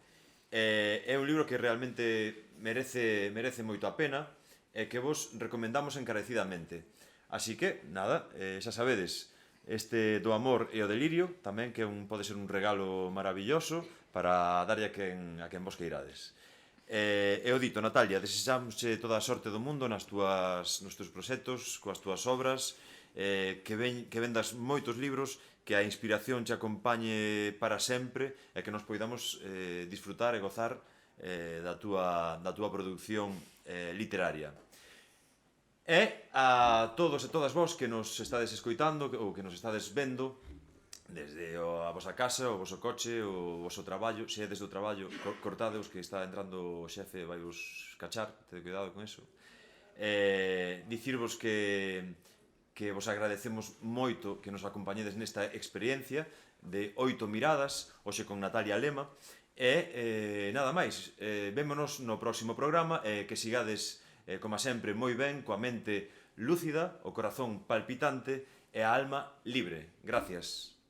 É un libro que realmente merece moito a pena e que vos recomendamos encarecidamente. Así que, nada, xa sabedes, este Do amor e o delirio tamén que pode ser un regalo maravilloso para darlle a quen vos queirades. E o dito, Natalia, desexámosche toda a sorte do mundo nos teus proxectos, coas túas obras, que vendas moitos libros, que a inspiración te acompañe para sempre e que nos poidamos disfrutar e gozar da túa produción literaria. E a todos e todas vos que nos estades escoitando ou que nos estades vendo desde a vosa casa, o voso coche, o voso traballo, se é desde o traballo, cortadeos que está entrando o xefe, vai vos cachar, tede cuidado con eso. Dicirvos que que vos agradecemos moito que nos acompañedes nesta experiencia de 8 miradas, hoxe con Natalia Lema, e nada máis, vémonos no próximo programa, que sigades, como sempre, moi ben, coa mente lúcida, o corazón palpitante e a alma libre. Gracias.